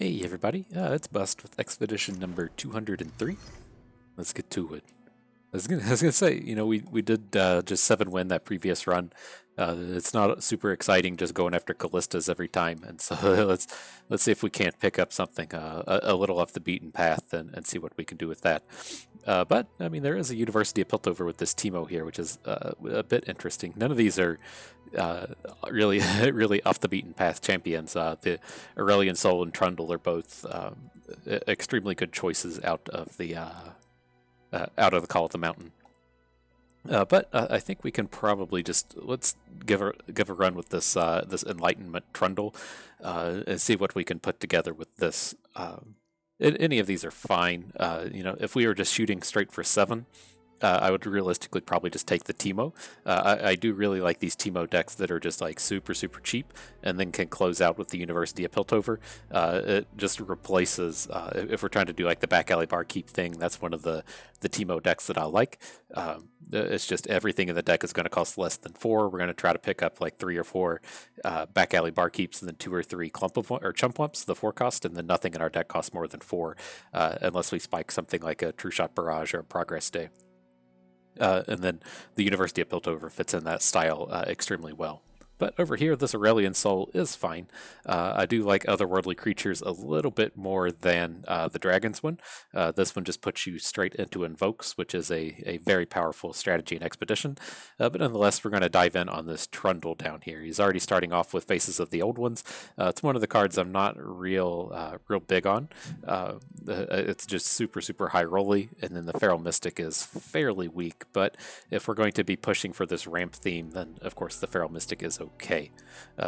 Hey everybody, it's Bust with expedition number 203. Let's get to it. I was gonna say, we did just 7 win that previous run. It's not super exciting just going after Callistas every time, and so let's see if we can't pick up something a little off the beaten path and see what we can do with that. But I mean, there is a University of Piltover with this Teemo here, which is a bit interesting. None of these are really really off the beaten path champions. The Aurelion Sol and Trundle are both extremely good choices out of the Call of the Mountain. But I think we can probably just let's give a run with this Enlightenment Trundle and see what we can put together with this. Any of these are fine. If we were just shooting straight for 7, I would realistically probably just take the Teemo. I do really like these Teemo decks that are just like super cheap and then can close out with the University of Piltover. It just replaces, if we're trying to do like the back alley barkeep thing, that's one of the Teemo decks that I like. It's just everything in the deck is going to cost less than 4. We're going to try to pick up like 3 or 4 back alley barkeeps and then 2 or 3 chump wumps, the 4 cost, and then nothing in our deck costs more than 4 unless we spike something like a True Shot Barrage or a Progress Day. And then the University of Piltover fits in that style extremely well. But over here, this Aurelion Sol is fine. I do like Otherworldly Creatures a little bit more than the Dragons one. This one just puts you straight into Invokes, which is a very powerful strategy in Expedition. But nonetheless, we're going to dive in on this Trundle down here. He's already starting off with Faces of the Old Ones. It's one of the cards I'm not real big on. It's just super high rolly, and then the Feral Mystic is fairly weak. But if we're going to be pushing for this ramp theme, then of course the Feral Mystic is okay.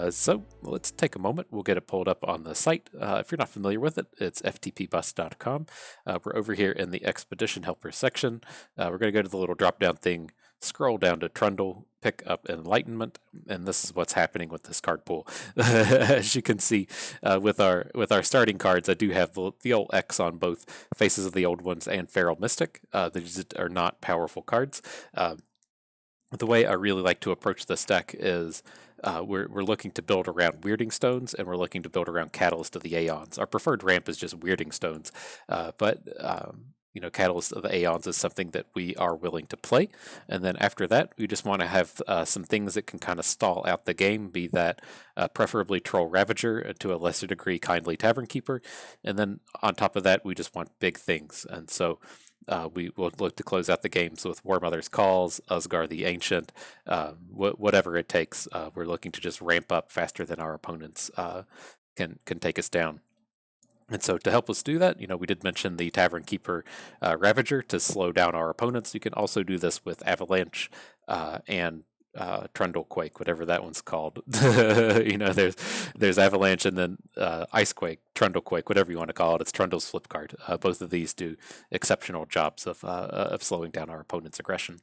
So let's take a moment. We'll get it pulled up on the site. If you're not familiar with it, it's ftpbus.com. We're over here in the Expedition Helper section. We're going to go to the little drop-down thing, scroll down to Trundle, pick up Enlightenment, and this is what's happening with this card pool. As you can see, with our starting cards, I do have the old X on both Faces of the Old Ones and Feral Mystic. These are not powerful cards. The way I really like to approach this deck is we're looking to build around Weirding Stones, and we're looking to build around Catalyst of the Aeons. Our preferred ramp is just Weirding Stones, but Catalyst of the Aeons is something that we are willing to play. And then after that, we just want to have some things that can kind of stall out the game, be that preferably Troll Ravager, and to a lesser degree Kindly Tavern Keeper. And then on top of that, we just want big things. And so we will look to close out the games with War Mother's Calls, Usgar the Ancient, whatever it takes. We're looking to just ramp up faster than our opponents can take us down. And so to help us do that, we did mention the Tavern Keeper Ravager to slow down our opponents. You can also do this with Avalanche and Trundle Quake, whatever that one's called. There's Avalanche and then Icequake, Trundle Quake, whatever you want to call it. It's Trundle's flip card. Both of these do exceptional jobs of slowing down our opponent's aggression.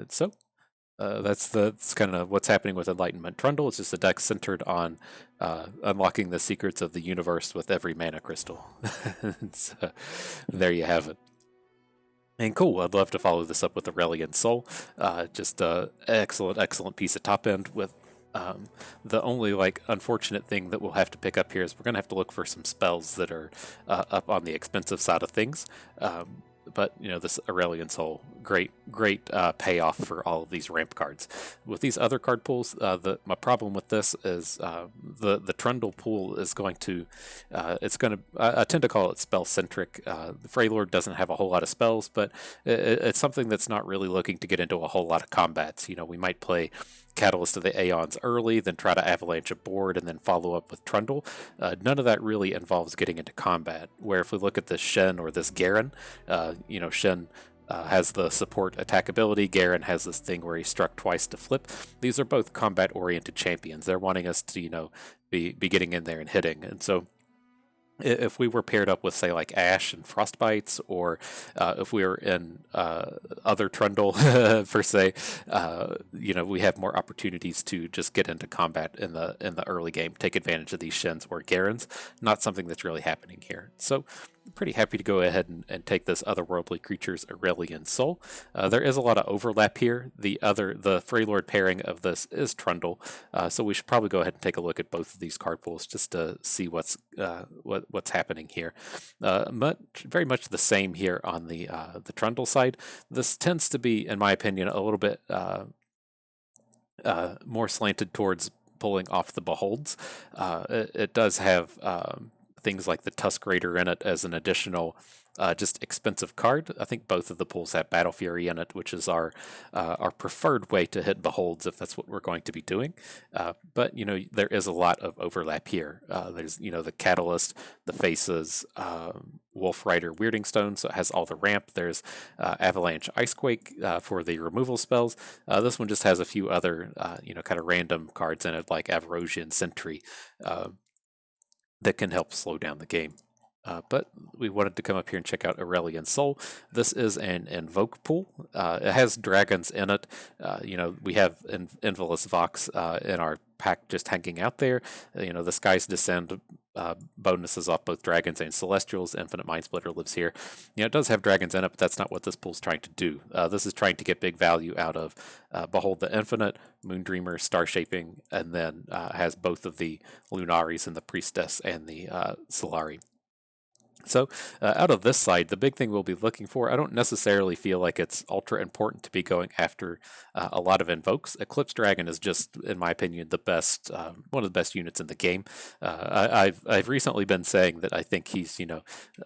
So that's kind of what's happening with Enlightenment Trundle. It's just a deck centered on unlocking the secrets of the universe with every mana crystal. So, there you have it. And cool, I'd love to follow this up with Aurelion Sol. Just a excellent piece of top end with the only unfortunate thing that we'll have to pick up here is we're going to have to look for some spells that are up on the expensive side of things. But this Aurelion Sol, great payoff for all of these ramp cards. With these other card pools, my problem with this is the Trundle pool is going to I tend to call it spell centric. The Freylord doesn't have a whole lot of spells, but it's something that's not really looking to get into a whole lot of combats. We might play Catalyst of the Aeons early, then try to avalanche a board, and then follow up with Trundle. None of that really involves getting into combat. Where if we look at this Shen or this Garen, Shen has the support attack ability. Garen has this thing where he struck twice to flip. These are both combat-oriented champions. They're wanting us to, be getting in there and hitting. And so if we were paired up with, say, like Ash and Frostbites, or if we were in other Trundle, per se, we have more opportunities to just get into combat in the early game, take advantage of these Shens or Garens. Not something that's really happening here. So pretty happy to go ahead and take this Otherworldly Creatures Aurelion Sol. There is a lot of overlap here. The Freylord pairing of this is Trundle, so we should probably go ahead and take a look at both of these card pools just to see what's happening here. Very much the same here on the Trundle side. This tends to be, in my opinion, a little bit more slanted towards pulling off the Beholds. It does have things like the Tusk Raider in it as an additional just expensive card. I think both of the pools have Battle Fury in it, which is our preferred way to hit Beholds if that's what we're going to be doing. But there is a lot of overlap here. There's the Catalyst, the Faces, Wolf Rider Weirding Stone, so it has all the ramp. There's Avalanche Icequake for the removal spells. This one just has a few other kind of random cards in it, like Avarosian Sentry, that can help slow down the game. But we wanted to come up here and check out Aurelion Sol. This is an Invoke pool. It has dragons in it. We have Invalus Vox in our pack just hanging out there. The Skies Descend bonuses off both dragons and celestials. Infinite Mind Splitter lives here. It does have dragons in it, but that's not what this pool's trying to do. This is trying to get big value out of Behold the Infinite, Moondreamer, Star Shaping, and then has both of the Lunaris and the Priestess and the Solari. So out of this side, the big thing we'll be looking for, I don't necessarily feel like it's ultra important to be going after a lot of invokes. Eclipse Dragon is just, in my opinion, the best, one of the best units in the game. I've recently been saying that I think he's,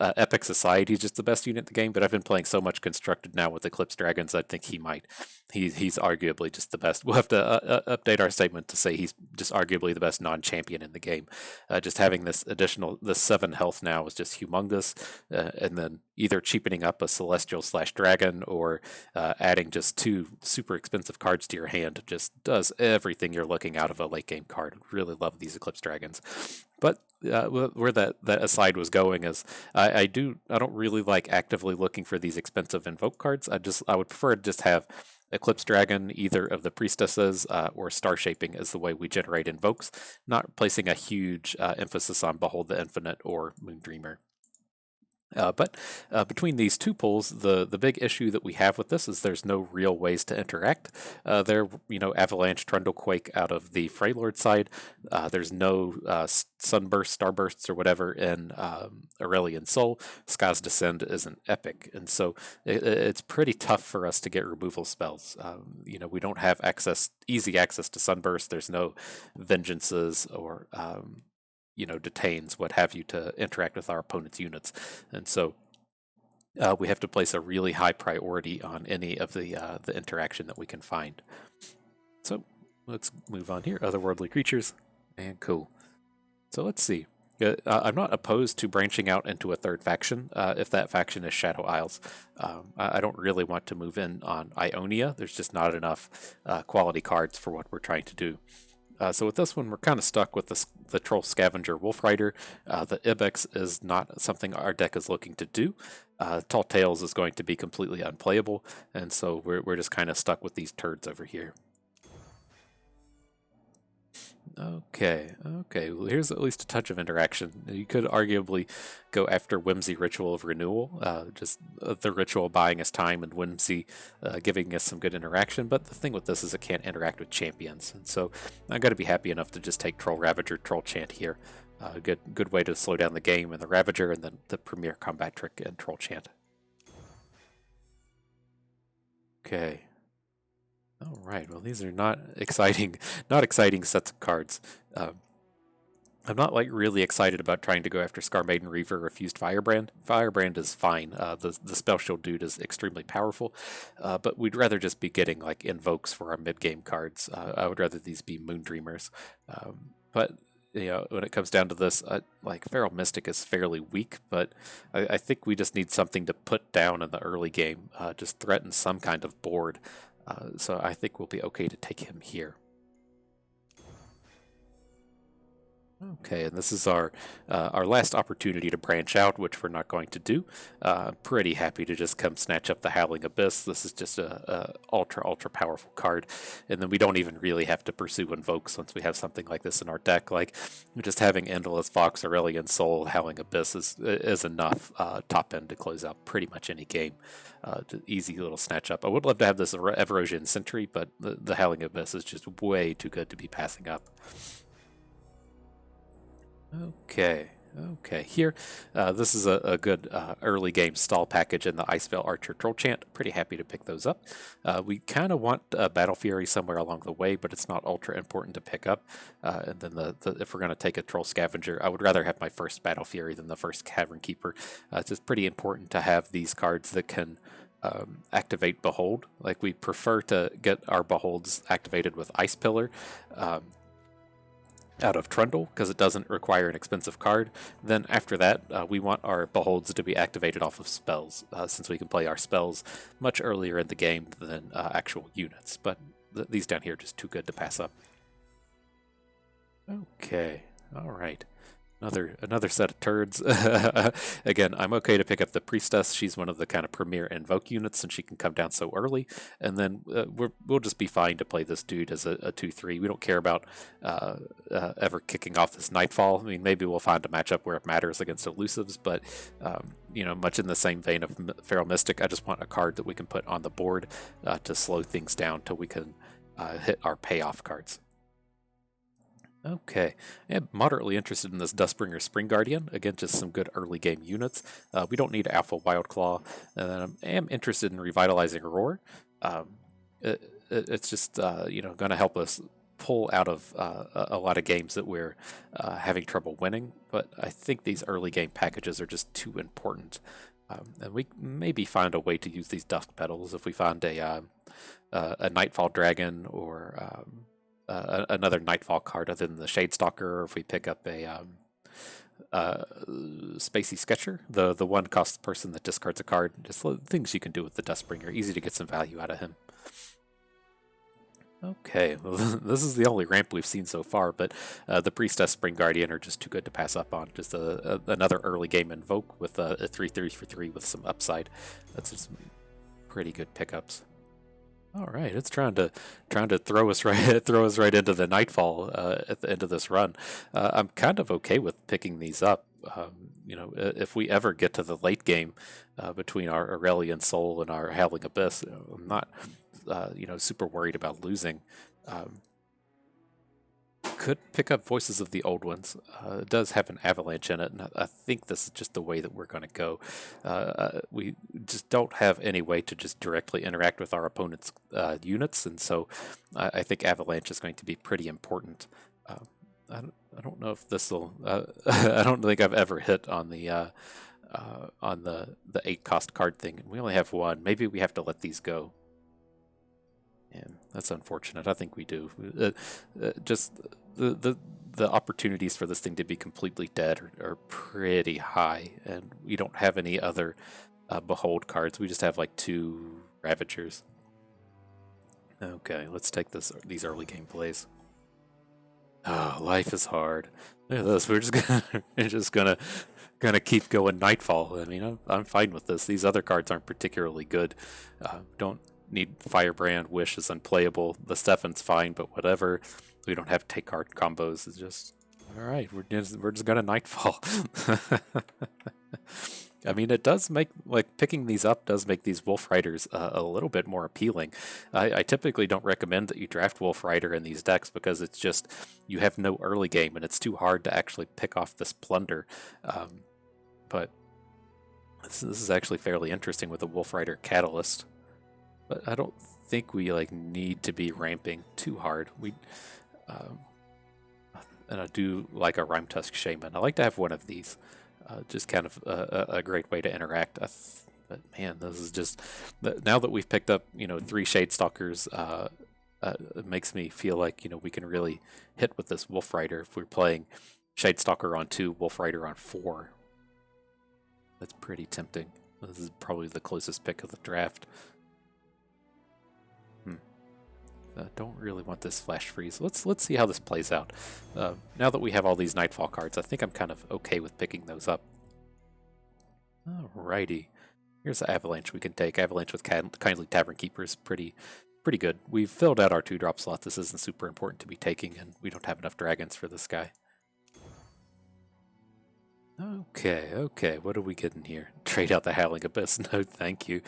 Epic Society is just the best unit in the game, but I've been playing so much Constructed now with Eclipse Dragons, I think he's arguably just the best. We'll have to update our statement to say he's just arguably the best non-champion in the game. Just having this 7 health now is just humongous. And then either cheapening up a Celestial/Dragon or adding just 2 super expensive cards to your hand just does everything you're looking out of a late game card. Really love these Eclipse Dragons. But where that aside was going is I don't really like actively looking for these expensive invoke cards. I would prefer to just have Eclipse Dragon, either of the Priestesses, or Star Shaping as the way we generate invokes, not placing a huge emphasis on Behold the Infinite or Moondreamer. But between these two pools, the big issue that we have with this is there's no real ways to interact. Avalanche, Trundle, Quake out of the Freylord side. There's no Sunburst, Starbursts, or whatever in Aurelion Sol. Skies Descend is an epic, and so it's pretty tough for us to get removal spells. We don't have easy access to Sunburst. There's no Vengeances or detains, what have you, to interact with our opponent's units. And so we have to place a really high priority on any of the interaction that we can find. So let's move on here. Otherworldly Creatures, and cool. So let's see. I'm not opposed to branching out into a third faction if that faction is Shadow Isles. I don't really want to move in on Ionia. There's just not enough quality cards for what we're trying to do. So with this one, we're kind of stuck with the Troll Scavenger Wolf Rider. The Ibex is not something our deck is looking to do. Tall Tales is going to be completely unplayable, and so we're just kind of stuck with these turds over here. Okay. Well, here's at least a touch of interaction. You could arguably go after Whimsy Ritual of Renewal, just the ritual buying us time and Whimsy giving us some good interaction, but the thing with this is it can't interact with champions, and so I gotta be happy enough to just take Troll Ravager, Troll Chant here. Good way to slow down the game, and the Ravager, and then the Premier Combat Trick and Troll Chant. Okay. All right. Well, these are not exciting sets of cards. I'm not really excited about trying to go after Scar Maiden Reaver or Fused Firebrand. Firebrand is fine. The Spell Shield dude is extremely powerful, but we'd rather just be getting invokes for our mid game cards. I would rather these be Moondreamers. But when it comes down to this, Feral Mystic is fairly weak, but I think we just need something to put down in the early game, just threaten some kind of board. So I think we'll be okay to take him here. Okay, and this is our last opportunity to branch out, which we're not going to do. I'm pretty happy to just come snatch up the Howling Abyss. This is just a ultra powerful card, and then we don't even really have to pursue invokes once we have something like this in our deck. Like just having Endless Fox, Aurelion Sol, Howling Abyss is enough top end to close out pretty much any game. Easy little snatch up. I would love to have this Erosion Sentry, but the Howling Abyss is just way too good to be passing up. Okay, here, this is a good early game stall package in the Icevale Archer Troll Chant. Pretty happy to pick those up. We kind of want Battle Fury somewhere along the way, but it's not ultra important to pick up. And then if we're going to take a Troll Scavenger, I would rather have my first Battle Fury than the first Cavern Keeper. It's just pretty important to have these cards that can activate Behold. Like, we prefer to get our Beholds activated with Ice Pillar. Out of Trundle, because it doesn't require an expensive card. Then after that, we want our Beholds to be activated off of spells, since we can play our spells much earlier in the game than actual units. But these down here are just too good to pass up. Okay, all right. Another set of turds. Again, I'm okay to pick up the Priestess. She's one of the kind of premier invoke units, and she can come down so early. And then we'll just be fine to play this dude as a 2/3. We don't care about ever kicking off this Nightfall. I mean, maybe we'll find a matchup where it matters against elusives, but much in the same vein of Feral Mystic, I just want a card that we can put on the board to slow things down till we can hit our payoff cards. Okay, I'm moderately interested in this Dustbringer Spring Guardian. Again, just some good early game units. We don't need Alpha Wildclaw. I am interested in Revitalizing Roar. It's just going to help us pull out of a lot of games that we're having trouble winning. But I think these early game packages are just too important. And we maybe find a way to use these Dusk Petals if we find a Nightfall Dragon or another Nightfall card other than the Shadestalker, or if we pick up a Spacey Sketcher, the one cost person that discards a card. Just things you can do with the Dustbringer. Easy to get some value out of him. Okay, well, this is the only ramp we've seen so far, but the Priestess Spring Guardian are just too good to pass up on. Just another early game invoke with a 3/3 for 3 with some upside. That's just pretty good pickups. All right, it's trying to throw us right into the Nightfall at the end of this run. I'm kind of okay with picking these up. If we ever get to the late game between our Aurelion Sol and our Howling Abyss, I'm not super worried about losing. Could pick up Voices of the Old Ones. It does have an avalanche in it, and I think this is just the way that we're going to go. We just don't have any way to just directly interact with our opponent's units, and so I think avalanche is going to be pretty important. I don't know if this will. I don't think I've ever hit on the 8-cost card thing, and we only have one. Maybe we have to let these go. And that's unfortunate. I think we do. Just the opportunities for this thing to be completely dead are pretty high, and we don't have any other Behold cards. We just have like 2 Ravagers. Okay, let's take these early game plays. Oh, life is hard. Look at this. We're just gonna keep going Nightfall. I mean, I'm fine with this. These other cards aren't particularly good. Don't need Firebrand. Wish is unplayable. The Stefan's fine, but whatever. We don't have take card combos. It's just all right. We're just gonna Nightfall. I mean, it does make, like, picking these up does make these Wolf Riders a little bit more appealing. I typically don't recommend that you draft Wolf Rider in these decks because it's just, you have no early game and it's too hard to actually pick off this plunder. But this is actually fairly interesting with the Wolf Rider Catalyst. But I don't think we need to be ramping too hard. And I do like a Rime Tusk Shaman. I like to have one of these. Just kind of a great way to interact. But man, this is just, now that we've picked up 3 Shadestalkers, it makes me feel like we can really hit with this Wolf Rider if we're playing Shadestalker on 2, Wolf Rider on 4. That's pretty tempting. This is probably the closest pick of the draft. Don't really want this flash freeze. Let's see how this plays out. Now that we have all these Nightfall cards, I think I'm kind of okay with picking those up. Alrighty. Here's the Avalanche we can take. Avalanche with Kindly Tavern Keeper is pretty good. We've filled out our 2-drop slot. This isn't super important to be taking, and we don't have enough dragons for this guy. Okay, what are we getting here? Trade out the Howling Abyss? No, thank you.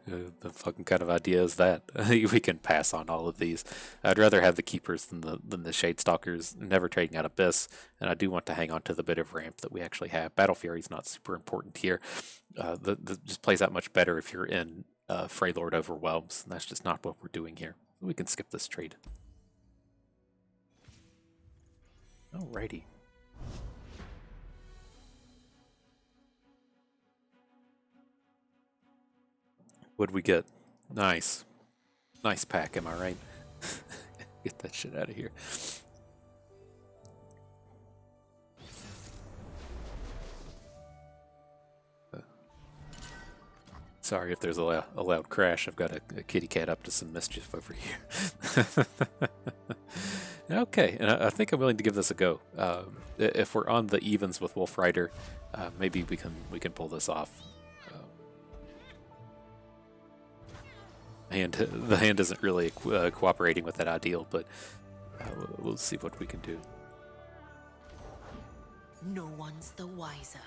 The fucking kind of idea is that? We can pass on all of these. I'd rather have the Keepers than the Shade Stalkers. Never trading out Abyss, and I do want to hang on to the bit of ramp that we actually have. Battle Fury's not super important here. Just plays out much better if you're in Freylord Overwhelms, and that's just not what we're doing here. We can skip this trade. Alrighty. What'd we get? Nice pack, am I right? Get that shit out of here. Sorry if there's a loud crash. I've got a kitty cat up to some mischief over here. Okay, and I think I'm willing to give this a go. If we're on the evens with Wolf Rider, maybe we can pull this off. The hand isn't really cooperating with that ideal, but we'll see what we can do. No one's the wiser.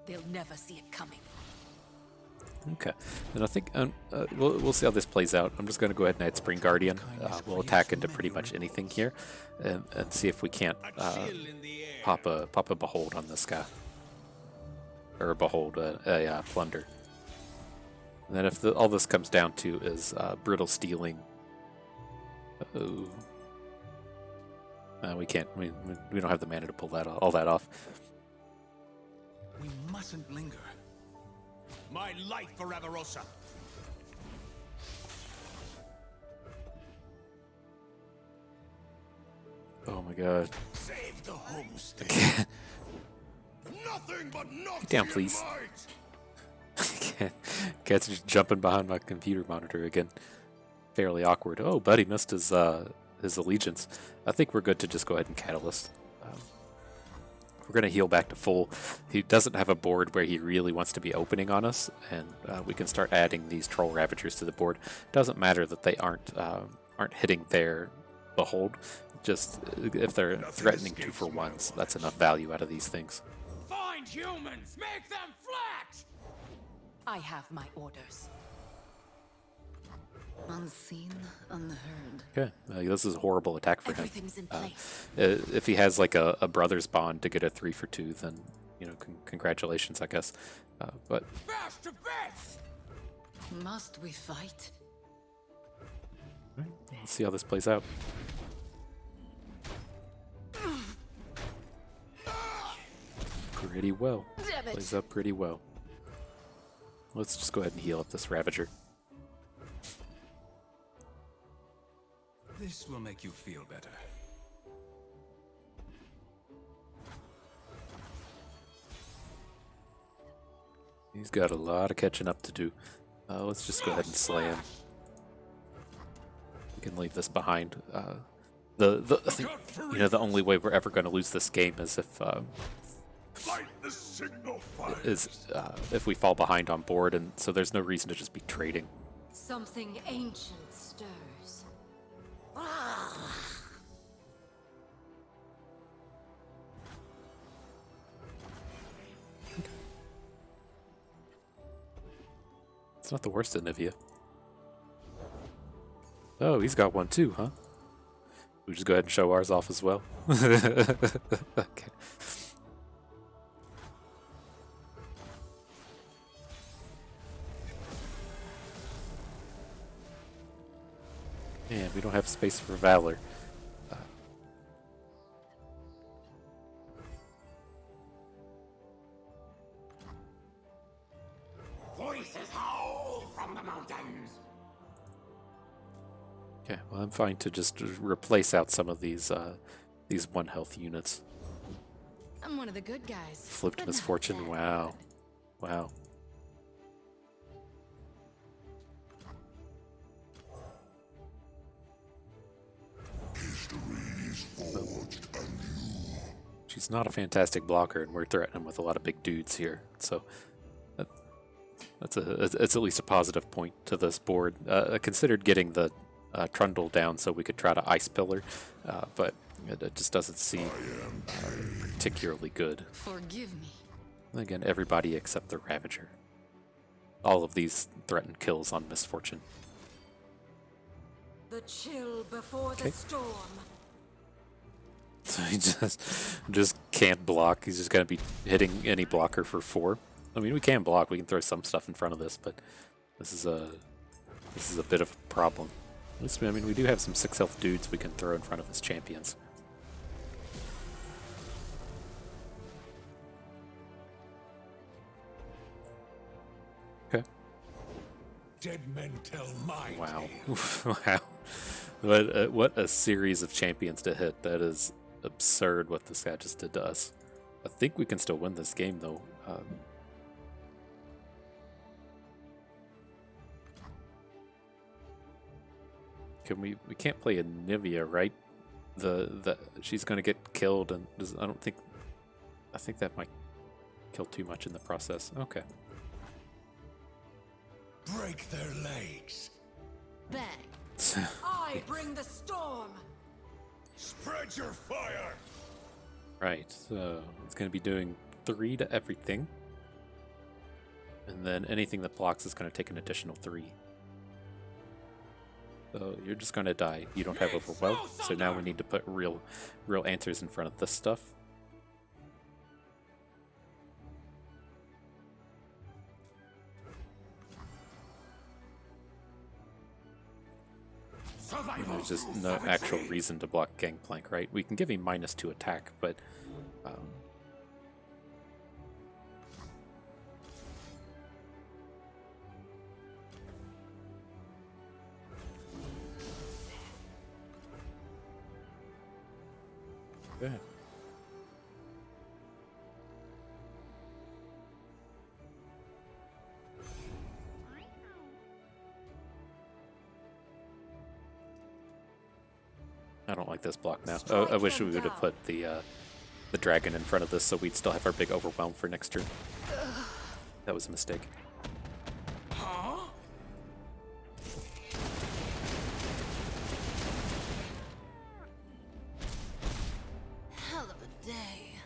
They'll never see it coming. Okay, and I think we'll see how this plays out. I'm just going to go ahead and add Spring Guardian. We'll attack into pretty much anything here, and see if we can't pop a Behold on this guy, or a Behold, a Plunder. And then if all this comes down to is Brittle Stealing, we can't. We don't have the mana to pull all that off. We mustn't linger. My life for Avarosa. Oh my god. Save the homestead. Nothing but get down, please. Cat's just jumping behind my computer monitor again. Fairly awkward. Oh, buddy missed his allegiance. I think we're good to just go ahead and Catalyst. We're going to heal back to full. He doesn't have a board where he really wants to be opening on us, and we can start adding these Troll Ravagers to the board. Doesn't matter that they aren't hitting their Behold. Just if they're threatening 2-for-1s, that's enough value out of these things. Find humans, make them flat. I have my orders. Unseen, unheard. Okay, this is a horrible attack for him. Everything's in place. If he has like a brother's bond to get a 3-for-2, then congratulations, I guess. But Bash to bits. Must we fight? right, let's see how this plays out. Pretty well. Plays out pretty well. Let's just go ahead and heal up this Ravager. This will make you feel better. He's got a lot of catching up to do. Let's just go ahead and slay him. We can leave this behind. I think, the only way we're ever going to lose this game is if we fall behind on board, and so there's no reason to just be trading. Something ancient stirs. It's not the worst in Nivea. Oh, he's got one too, huh? We just go ahead and show ours off as well. Okay. Man, we don't have space for Valor. Voices howl from the mountains. Okay, well, I'm fine to just replace out some of these 1 health units. I'm one of the good guys. Flipped but not Misfortune, that wow. Wow. She's not a fantastic blocker, and we're threatening with a lot of big dudes here. So that, it's at least a positive point to this board. I considered getting the Trundle down so we could try to Ice Pillar, but it just doesn't seem particularly good. Forgive me. Again, everybody except the Ravager. All of these threaten kills on Misfortune. The chill before Okay. the storm. So he just can't block. He's just going to be hitting any blocker for 4. I mean, we can block. We can throw some stuff in front of this, but this is a bit of a problem. At least, I mean, we do have some 6 health dudes we can throw in front of his champions. Okay. Dead men tell my Wow. tale. Wow. What a series of champions to hit. That is absurd what this guy just did to us. I think we can still win this game, though. We can't play Anivia, right? She's gonna get killed, and I think that might kill too much in the process. Okay. Break their legs. Bang. I bring the storm. Spread your fire. Right, so it's going to be doing 3 to everything. And then anything that blocks is going to take an additional 3. So you're just going to die. You don't have Overwhelm, so now we need to put real answers in front of this stuff. There's just no actual reason to block Gangplank, right? We can give him -2 attack, but yeah. I don't like this block now. I wish we would have put the dragon in front of this so we'd still have our big overwhelm for next turn. That was a mistake. Hell of a day.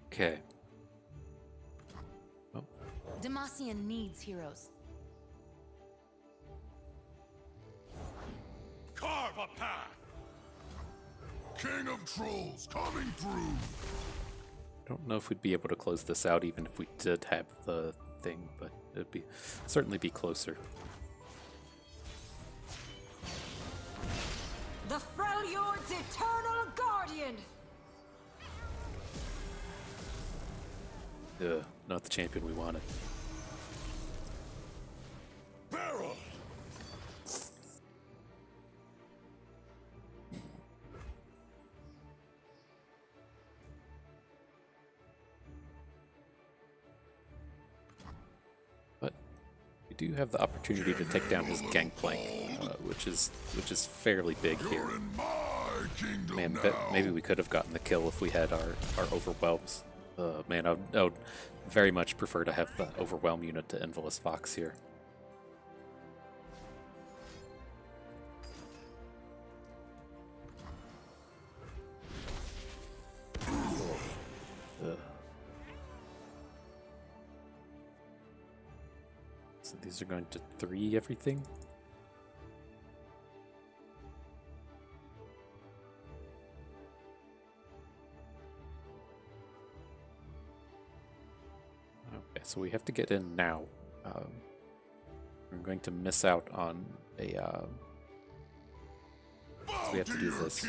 Okay. Oh, Demacian needs heroes. Carve a path. King of Trolls coming through. don't know if we'd be able to close this out even if we did have the thing, but it'd certainly be closer. The Freljord's eternal guardian. Ugh, not the champion we wanted. Barrel. But we do have the opportunity to take down his Gangplank, which is fairly big here. You're in my kingdom Man, now. bet maybe we could have gotten the kill if we had our overwhelms. Man, I would very much prefer to have the overwhelm unit to Envious Fox here. Ugh. So these are going to 3 everything. Okay, so we have to get in now. I'm going to miss out on a. So we have to do this.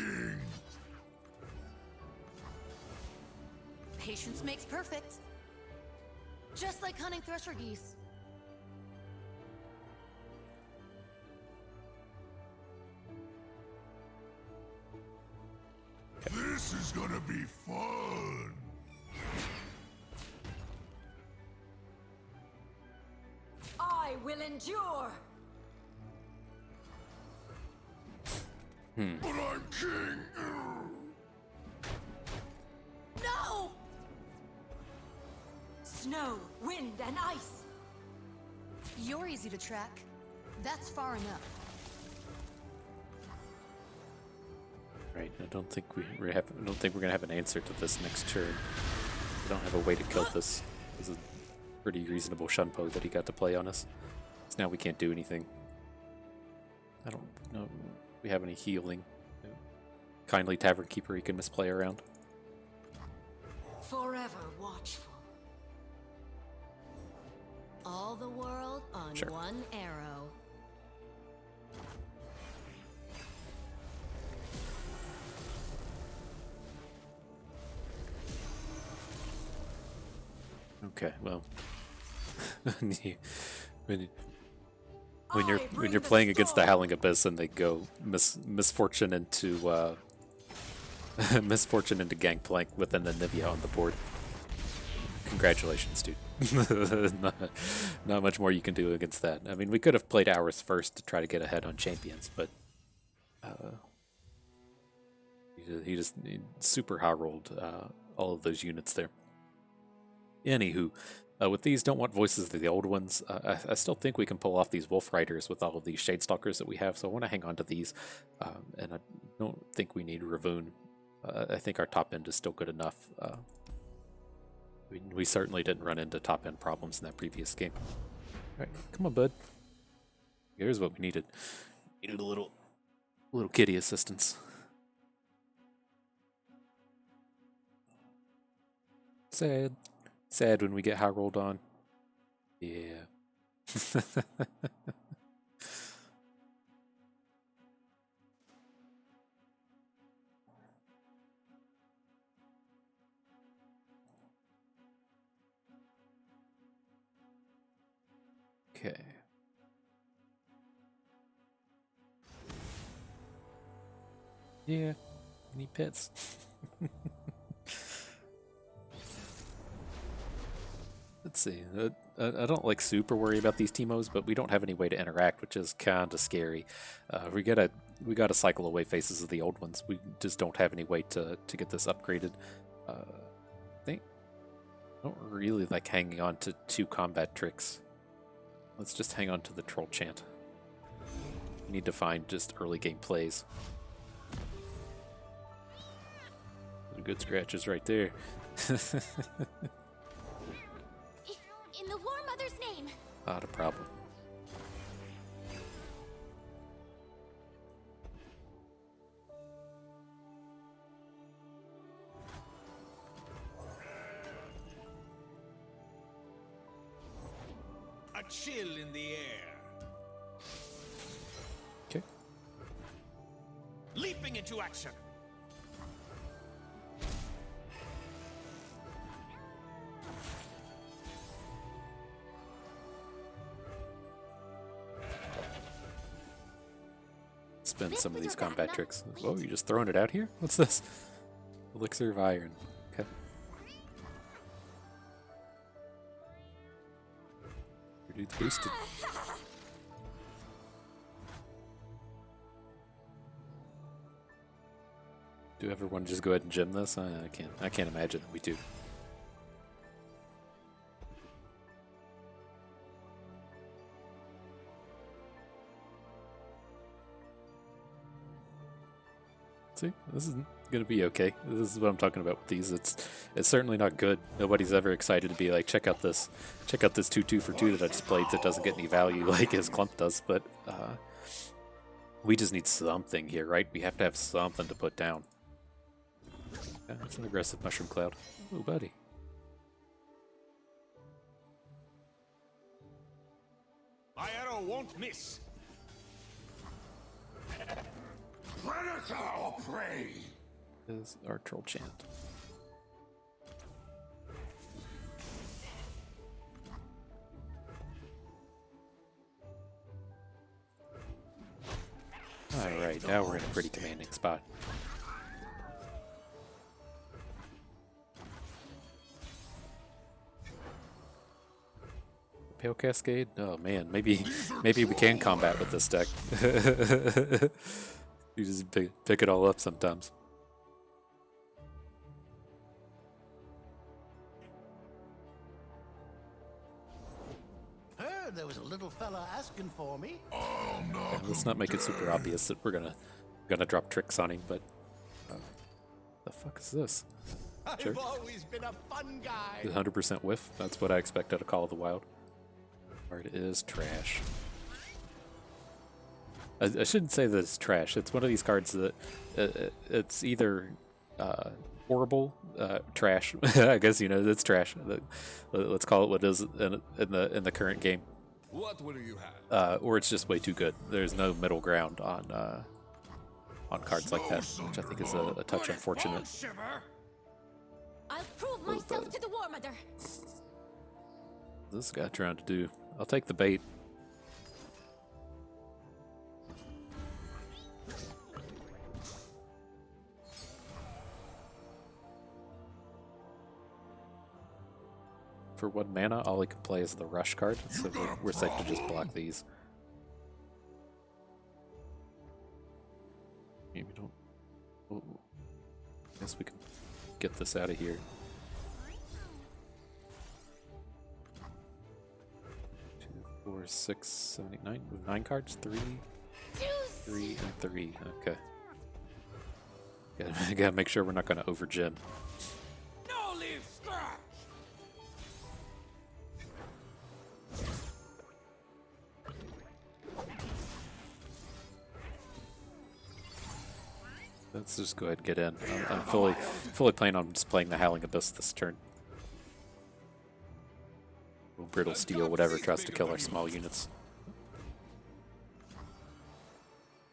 Patience makes perfect. Just like hunting thresher geese. This This is gonna be fun. I will endure. But I'm king. No! Snow, wind, and ice. You're easy to track. That's far enough. Right. I don't think we have. I don't think we're gonna have an answer to this next turn. We don't have a way to kill this. This is a pretty reasonable Shunpo that he got to play on us. So now we can't do anything. I don't know if we have any healing. Kindly Tavern Keeper he can misplay around. Forever watchful. All the world on Sure. one arrow. Okay, well, when I you're bring the playing against the storm. Howling Abyss and they go misfortune into misfortune into Gangplank with an Anivia on the board. Congratulations, dude. Not much more you can do against that. I mean, we could have played ours first to try to get ahead on champions, but he just super high rolled all of those units there. Anywho, with these don't want voices of the old ones, I still think we can pull off these Wolf Riders with all of these Shadestalkers that we have, so I want to hang on to these, and I don't think we need Ravoon. I think our top end is still good enough. We certainly didn't run into top end problems in that previous game. All right, come on, bud. Here's what we needed. Needed a little kitty assistance. Sad when we get high rolled on. Yeah. Okay. Yeah, need pets. Let's see. I don't like super worry about these Teemos, but we don't have any way to interact, which is kind of scary. We gotta cycle away faces of the old ones. We just don't have any way to get this upgraded. I don't really like hanging on to 2 combat tricks. Let's just hang on to the troll chant. We need to find just early game plays. Good scratches right there. In the War Mother's name. Not a problem. A chill in the air. Okay. Leaping into action. Spend some of these combat tricks. Oh, you're just throwing it out here? What's this? Elixir of Iron. Okay. Your dude's boosted. Do you ever want to just go ahead and gem this? I can't imagine we do. See, this is gonna be okay. This is what I'm talking about with these. It's certainly not good. Nobody's ever excited to be like, check out this 2/2 for 2 that I just played that doesn't get any value like his clump does. But we just need something here, right? We have to have something to put down. Yeah, that's an aggressive mushroom cloud. Ooh, buddy. My arrow won't miss. Predator or prey? Is our troll chant. Alright, now we're in a pretty commanding spot. Pale Cascade? Oh man, maybe we can combat with this deck. You just pick it all up sometimes. Heard there was a little fella asking for me. Yeah, let's not make it super obvious that we're gonna drop tricks on him, but the fuck is this? Sure. I've always been a fun guy. 100% whiff. That's what I expect out of Call of the Wild. Card is trash. I shouldn't say that it's trash. It's one of these cards that it's either horrible, trash. I guess it's trash. Let's call it what it is in the current game. What will you have? Or it's just way too good. There's no middle ground on cards like that, which I think is a touch unfortunate. I'll prove myself to the War Mother. This guy trying to do? I'll take the bait. For 1 mana, all he can play is the rush card, so we're safe to just block these. Maybe don't. Oh, guess we can get this out of here. 2, 4, 6, 7, 8, 9. 9 cards. 3, 3, and 3. Okay. Gotta make sure we're not gonna over gem. No leave scratch. Let's just go ahead and get in. I'm fully planning on just playing the Howling Abyss this turn. Brittle Steel, whatever, tries to kill our small units.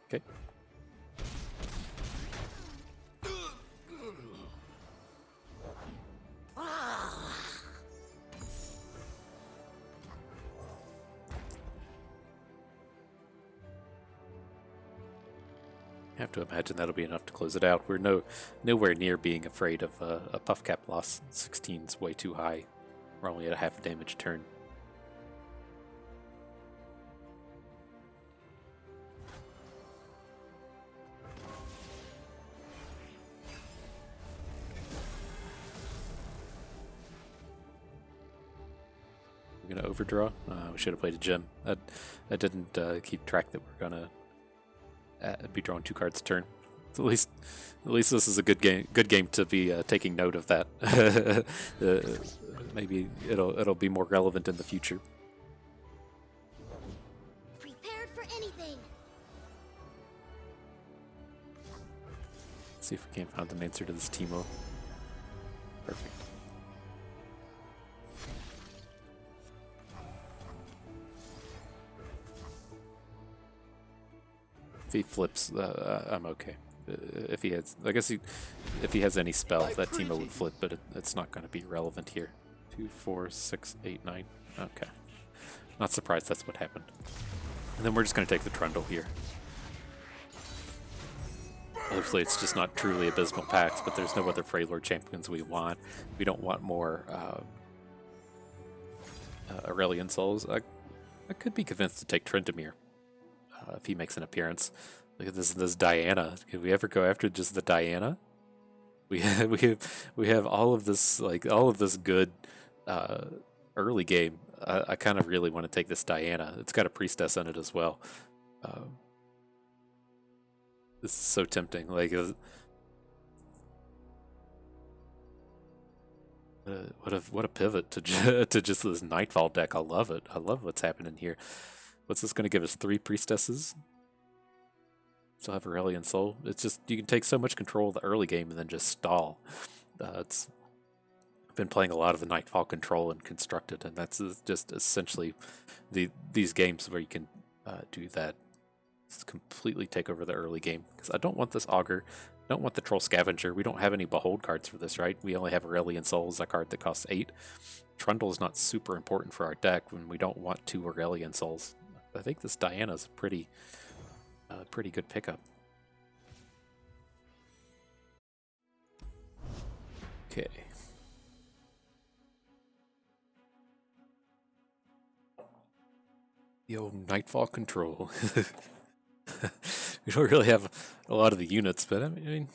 Okay. I have to imagine that'll be enough to close it out. We're nowhere near being afraid of a puff cap loss. 16's way too high. We're only at a half damage turn. We're gonna overdraw. We should have played a gem. I didn't keep track that we're gonna be drawing 2 cards a turn. So at least this is a good game to be taking note of that. Maybe it'll be more relevant in the future. Prepared for anything. See if we can't find an answer to this Teemo. Perfect. If he flips, I'm okay. If he has, I guess if he has any spell, that Teemo would flip, but it's not going to be relevant here. 2, 4, 6, 8, 9. Okay. Not surprised that's what happened. And then we're just going to take the Trundle here. Hopefully it's just not truly abysmal packs, but there's no other Freylord champions we want. We don't want more Aurelion Sols. I could be convinced to take Tryndamere if he makes an appearance. Look at this Diana. Can we ever go after just the Diana? We have all of this good early game. I kind of really want to take this Diana. It's got a priestess in it as well. This is so tempting. Like, what a pivot to just this Nightfall deck. I love it. I love what's happening here. What's this going to give us? 3 priestesses? Still have Aurelion Sol. It's just, you can take so much control of the early game and then just stall. It's been playing a lot of the Nightfall control and constructed, and that's just essentially these games where you can do that. Just completely take over the early game. Because I don't want this Augur. I don't want the Troll Scavenger. We don't have any Behold cards for this, right? We only have Aurelion Sol as a card that costs 8. Trundle is not super important for our deck when we don't want 2 Aurelion Sols. I think this Diana's a pretty good pickup. Okay. The old Nightfall control. We don't really have a lot of the units, but I mean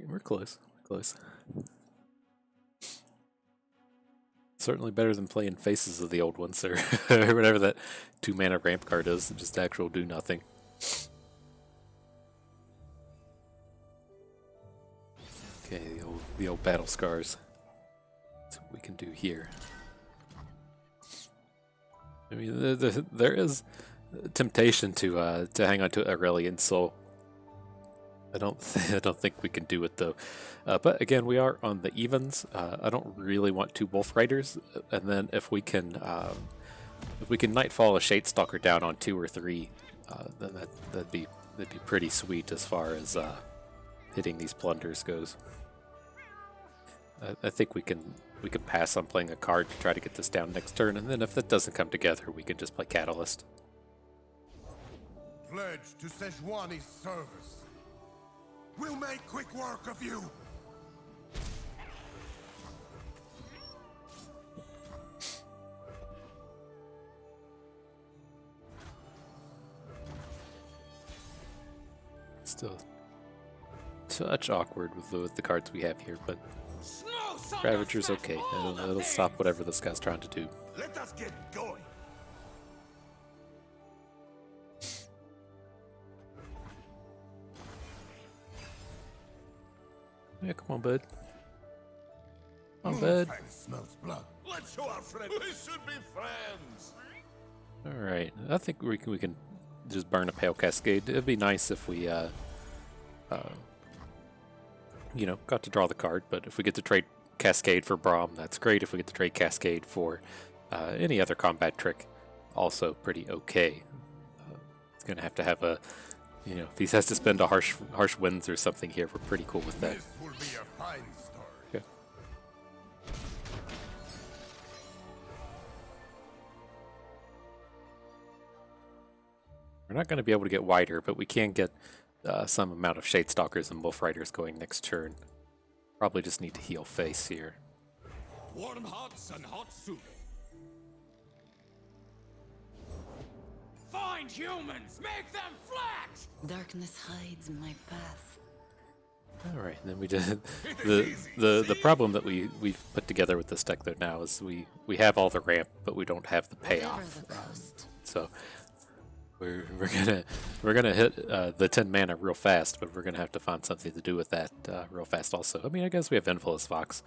we're close. We're close. Certainly better than playing Faces of the Old Ones or whatever that 2-mana ramp card is. Just actual do nothing. Okay, the old battle scars. That's what we can do here. I mean, there is temptation to hang on to Aurelion Sol. I don't think we can do it though. But again, we are on the evens. I don't really want 2 Wolf Riders, and then if we can Nightfall a Shadestalker down on 2 or 3, then that'd be pretty sweet as far as hitting these plunders goes. I think we can pass on playing a card to try to get this down next turn, and then if that doesn't come together, we can just play Catalyst. Pledge to Sejuani's service. We'll make quick work of you. Still such awkward with the cards we have here, but Ravager's okay. It'll stop whatever this guy's trying to do. Let us get going. Yeah, come on, bud. Come on, bud. Smells blood. Let's show our friends. We should be friends. All right, I think we can just burn a Pale Cascade. It'd be nice if we got to draw the card, but if we get to trade Cascade for Braum, that's great. If we get to trade Cascade for any other combat trick, also pretty okay. It's gonna have to have a, if he has to spend a harsh winds or something here, we're pretty cool with that. This will be a fine story. Okay. We're not going to be able to get wider, but we can get some amount of Shadestalkers and Wolf Riders going next turn. Probably just need to heal face here. Warm hearts and hot soup. Find humans, make them flash! Darkness hides my path. All right, then we did the problem that we've put together with this deck though now is we have all the ramp, but we don't have the payoff. So we're gonna hit the 10 mana real fast, but we're gonna have to find something to do with that real fast also. I mean, I guess we have Infamous Fox,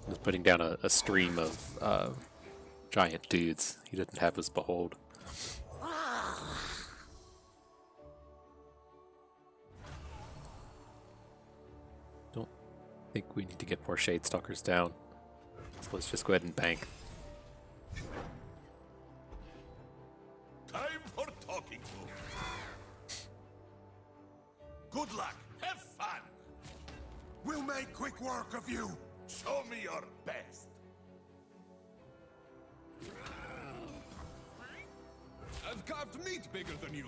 just putting down a stream of giant dudes. He didn't have his Behold. Don't think we need to get more Shadestalkers down. So let's just go ahead and bank. Time for talking. Good luck. Have fun. We'll make quick work of you. Show me your best. I've carved meat bigger than you.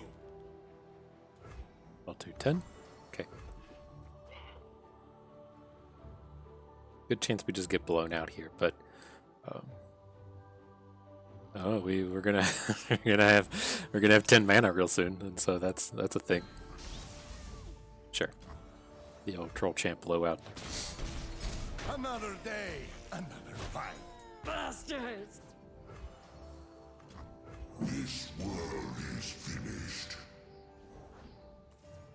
I'll do 10. Okay. Good chance we just get blown out here, but we're gonna we're gonna have 10 mana real soon, and so that's a thing. Sure. The old troll champ blowout. Another day, another fight. Bastards! This world is finished.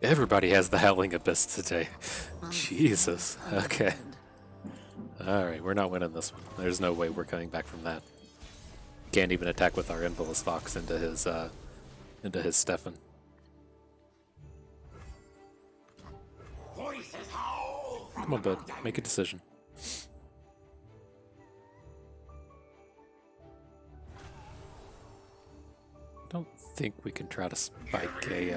Everybody has the Howling Abyss today. Jesus. Okay. Alright, we're not winning this one. There's no way we're coming back from that. Can't even attack with our Infamous Fox into his Stefan. Come on, bud. Make a decision. I don't think we can try to spike a.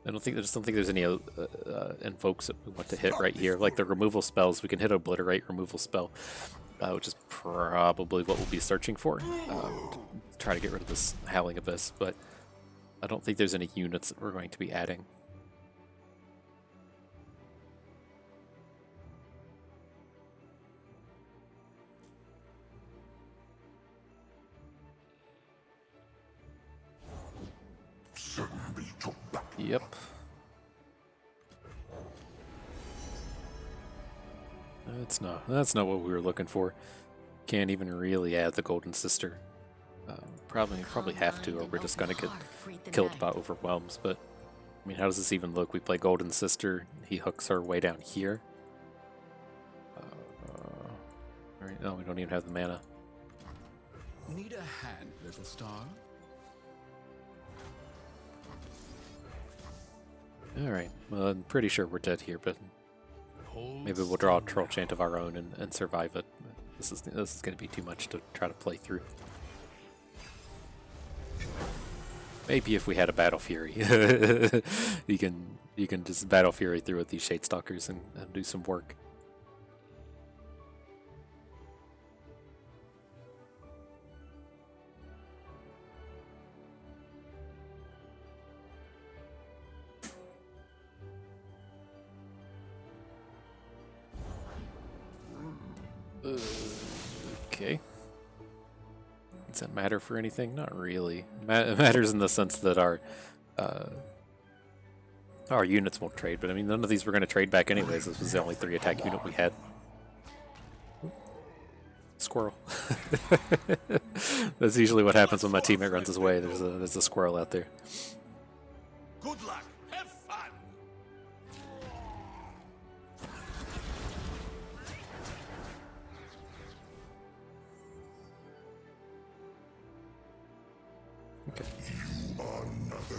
I just don't think there's any invokes that we want to hit right here. Like the removal spells, we can hit Obliterate removal spell, which is probably what we'll be searching for. To try to get rid of this Howling Abyss, but I don't think there's any units that we're going to be adding. Yep. That's not what we were looking for. Can't even really add the Golden Sister. Probably have to, or we're just gonna get killed by overwhelms. But I mean, how does this even look? We play Golden Sister. He hooks her way down here. All right. No, we don't even have the mana. Need a hand, little star? All right. Well, I'm pretty sure we're dead here, but maybe we'll draw a Troll Chant of our own and survive it. This is going to be too much to try to play through. Maybe if we had a Battle Fury, you can just Battle Fury through with these Shade Stalkers and do some work. Okay. Does that matter for anything? Not really. It matters in the sense that our units won't trade, but I mean, none of these were going to trade back anyways. This was the only 3-attack unit we had. Squirrel. That's usually what happens when my teammate runs his way. There's a squirrel out there. Good luck. Have fun. Okay. You are nothing.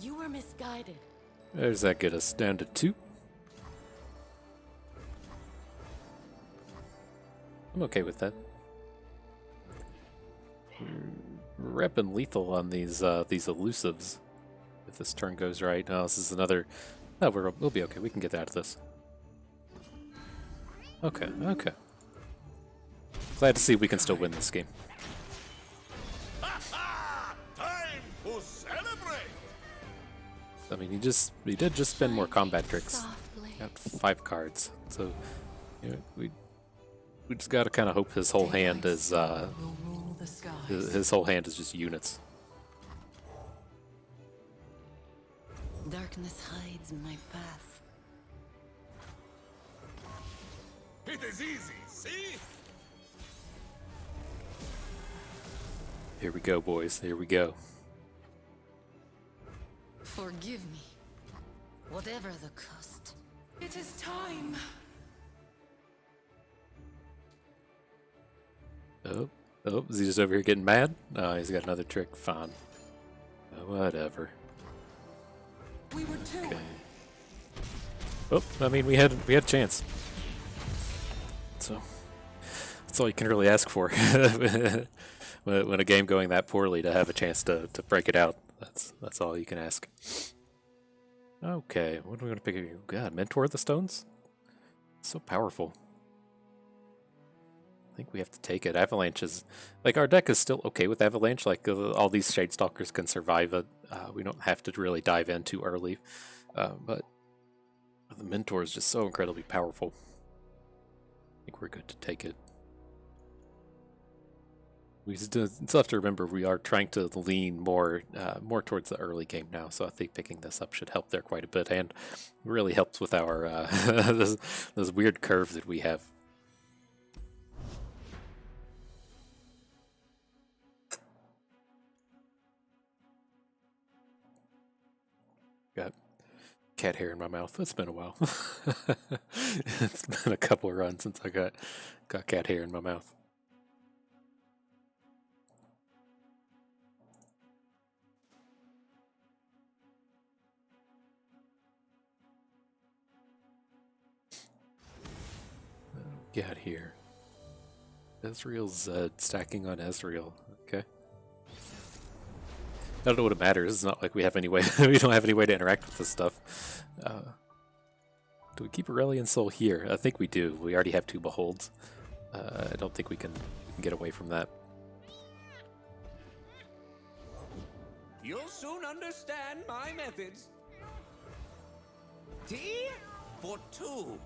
You were misguided. Does that get us down to 2? I'm okay with that. We're repping lethal on these elusives. If this turn goes right, oh, this is another. Oh, we'll be okay. We can get out of this. Okay, okay. Glad to see we can still win this game. Time to celebrate. I mean, he did just spend more combat tricks. Softly. Got 5 cards, so you know, we just gotta kind of hope his whole hand is Will rule the skies. his whole hand is just units. Darkness hides in my path. It is easy, see? Here we go, boys. Here we go. Forgive me. Whatever the cost. It is time. Oh, is he just over here getting mad? Oh, he's got another trick. Fine. Whatever. We were two. Okay. Oh, I mean, we had a chance. So that's all you can really ask for when a game going that poorly, to have a chance to break it out. That's all you can ask. Okay, what are we gonna pick here? God, Mentor of the Stones? So powerful. I think we have to take it. Avalanche is like, our deck is still okay with Avalanche. Like all these Shade Stalkers can survive it. We don't have to really dive in too early. But the Mentor is just so incredibly powerful. I think we're good to take it. We still have to remember we are trying to lean more towards the early game now, so I think picking this up should help there quite a bit, and really helps with our this weird curve that we have. Got cat hair in my mouth. It's been a while. It's been a couple of runs since I got cat hair in my mouth. Got here. Ezreal Zed stacking on Ezreal. Okay. I don't know what it matters. It's not like we have any way. We don't have any way to interact with this stuff. Do we keep Aurelion Sol here? I think we do. We already have 2 Beholds. I don't think we can get away from that. You'll soon understand my methods. Tea for 2.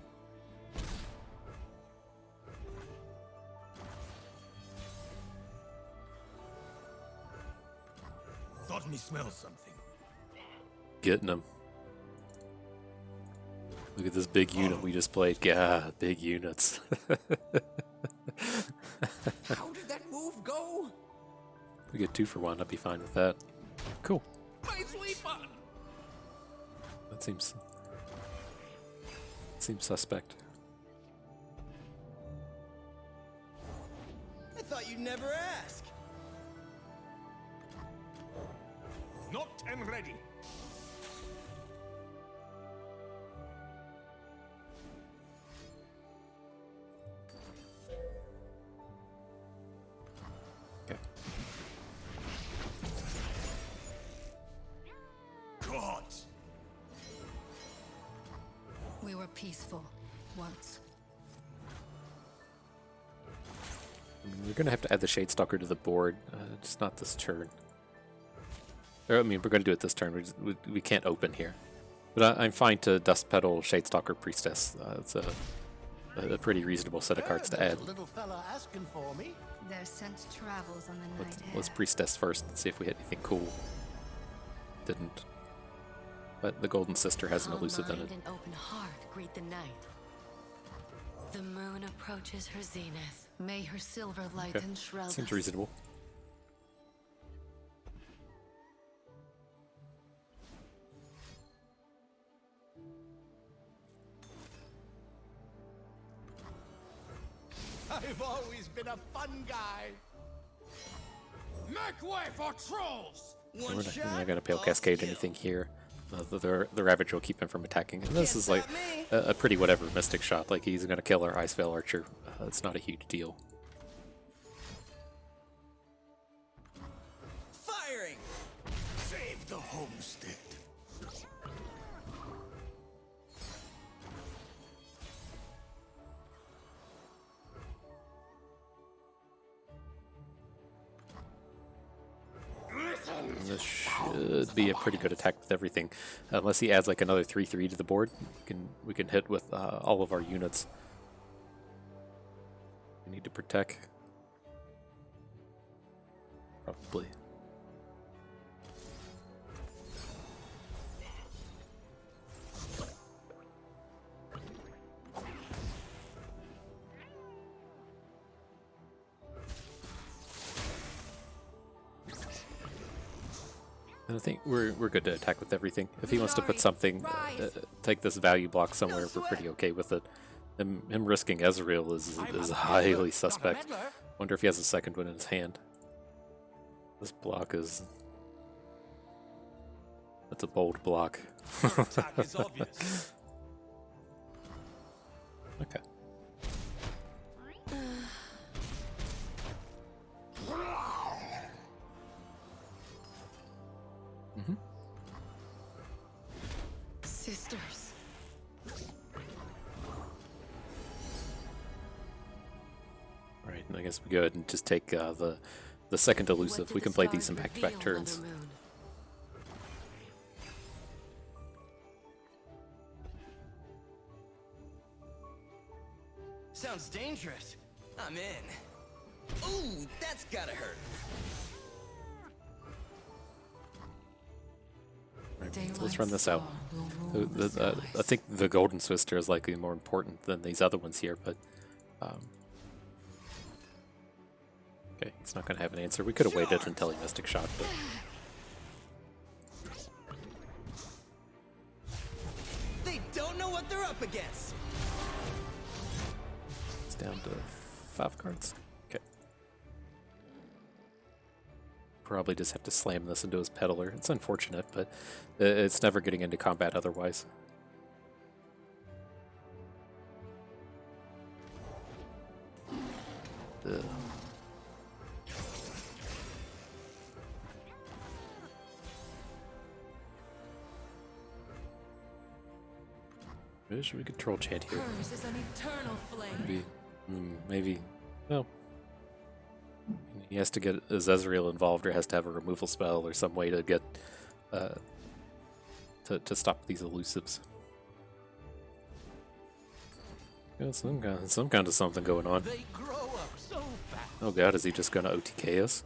Thought me smell something. Getting them. Look at this big unit we just played. Yeah, big units. How did that move go? We get 2 for 1. I'd be fine with that. Cool. My sweet button. That seems suspect. I thought you'd never ask. Knocked and ready. Okay. Caught. We were peaceful once. I mean, we're gonna have to add the Shadestalker to the board, just not this turn. Or, I mean, we're gonna do it this turn. We can't open here, but I'm fine to Dust Petal, Shadestalker, Priestess. It's a pretty reasonable set of cards to add. Little fella asking for me. Their scent travels on the night Let's air. Priestess first and see if we hit anything cool. Didn't. But the Golden Sister has an Calm elusive in mind it. and open heart greet the night. The moon approaches her zenith. May her silver light Okay. enshroud Seems us. reasonable. I've always been a fun guy. Make way for trolls. We're One not, shot. we're not gonna Pale all Cascade skill. anything here. The Ravage will keep him from attacking. And this Can't is like stop me. a pretty whatever Mystic shot. Like he's gonna kill our Ice Veil Archer. It's not a huge deal. Firing. Save the homestead. This should be a pretty good attack with everything, unless he adds like another 3/3 to the board. We can hit with all of our units. We need to protect. Probably. And I think we're good to attack with everything. If he wants to put something, take this value block somewhere, we're pretty okay with it. Him risking Ezreal is highly suspect. Wonder if he has a second one in his hand. This block is... That's a bold block. Attack is obvious. Okay. Sisters. Alright, I guess we go ahead and just take the second elusive. What We did can the play these stars in back-to-back reveal, turns. Mother Moon? Sounds dangerous. I'm in. Ooh, that's gotta hurt. Right, so let's run this out. I think the Golden Twister is likely more important than these other ones here, but... okay, he's not going to have an answer. We could have waited until he Mystic Shot, but... They don't know what they're up against. It's down to 5 cards. Okay. Probably just have to slam this into his Peddler. It's unfortunate, but it's never getting into combat otherwise. Ugh. Maybe should we control chant here? Hers is an eternal flame. Maybe. No. He has to get his Ezreal involved, or has to have a removal spell, or some way to get to stop these elusives. Got some kind of something going on. They grow up so fast. Oh god, is he just gonna OTK us?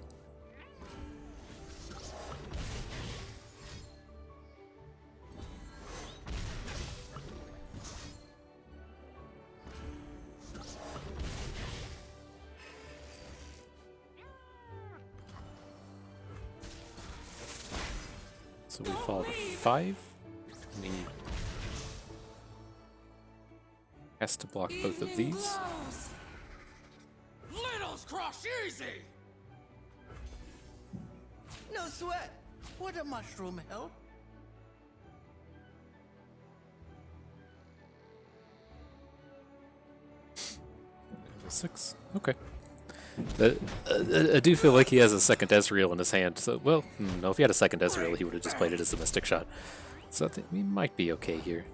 So we fall to 5. And he has to block both of these. Littles crush easy! No sweat. Would a mushroom help? Level 6. Okay. I do feel like he has a second Ezreal in his hand. So, well, no, if he had a second Ezreal, he would have just played it as a Mystic Shot. So I think we might be okay here.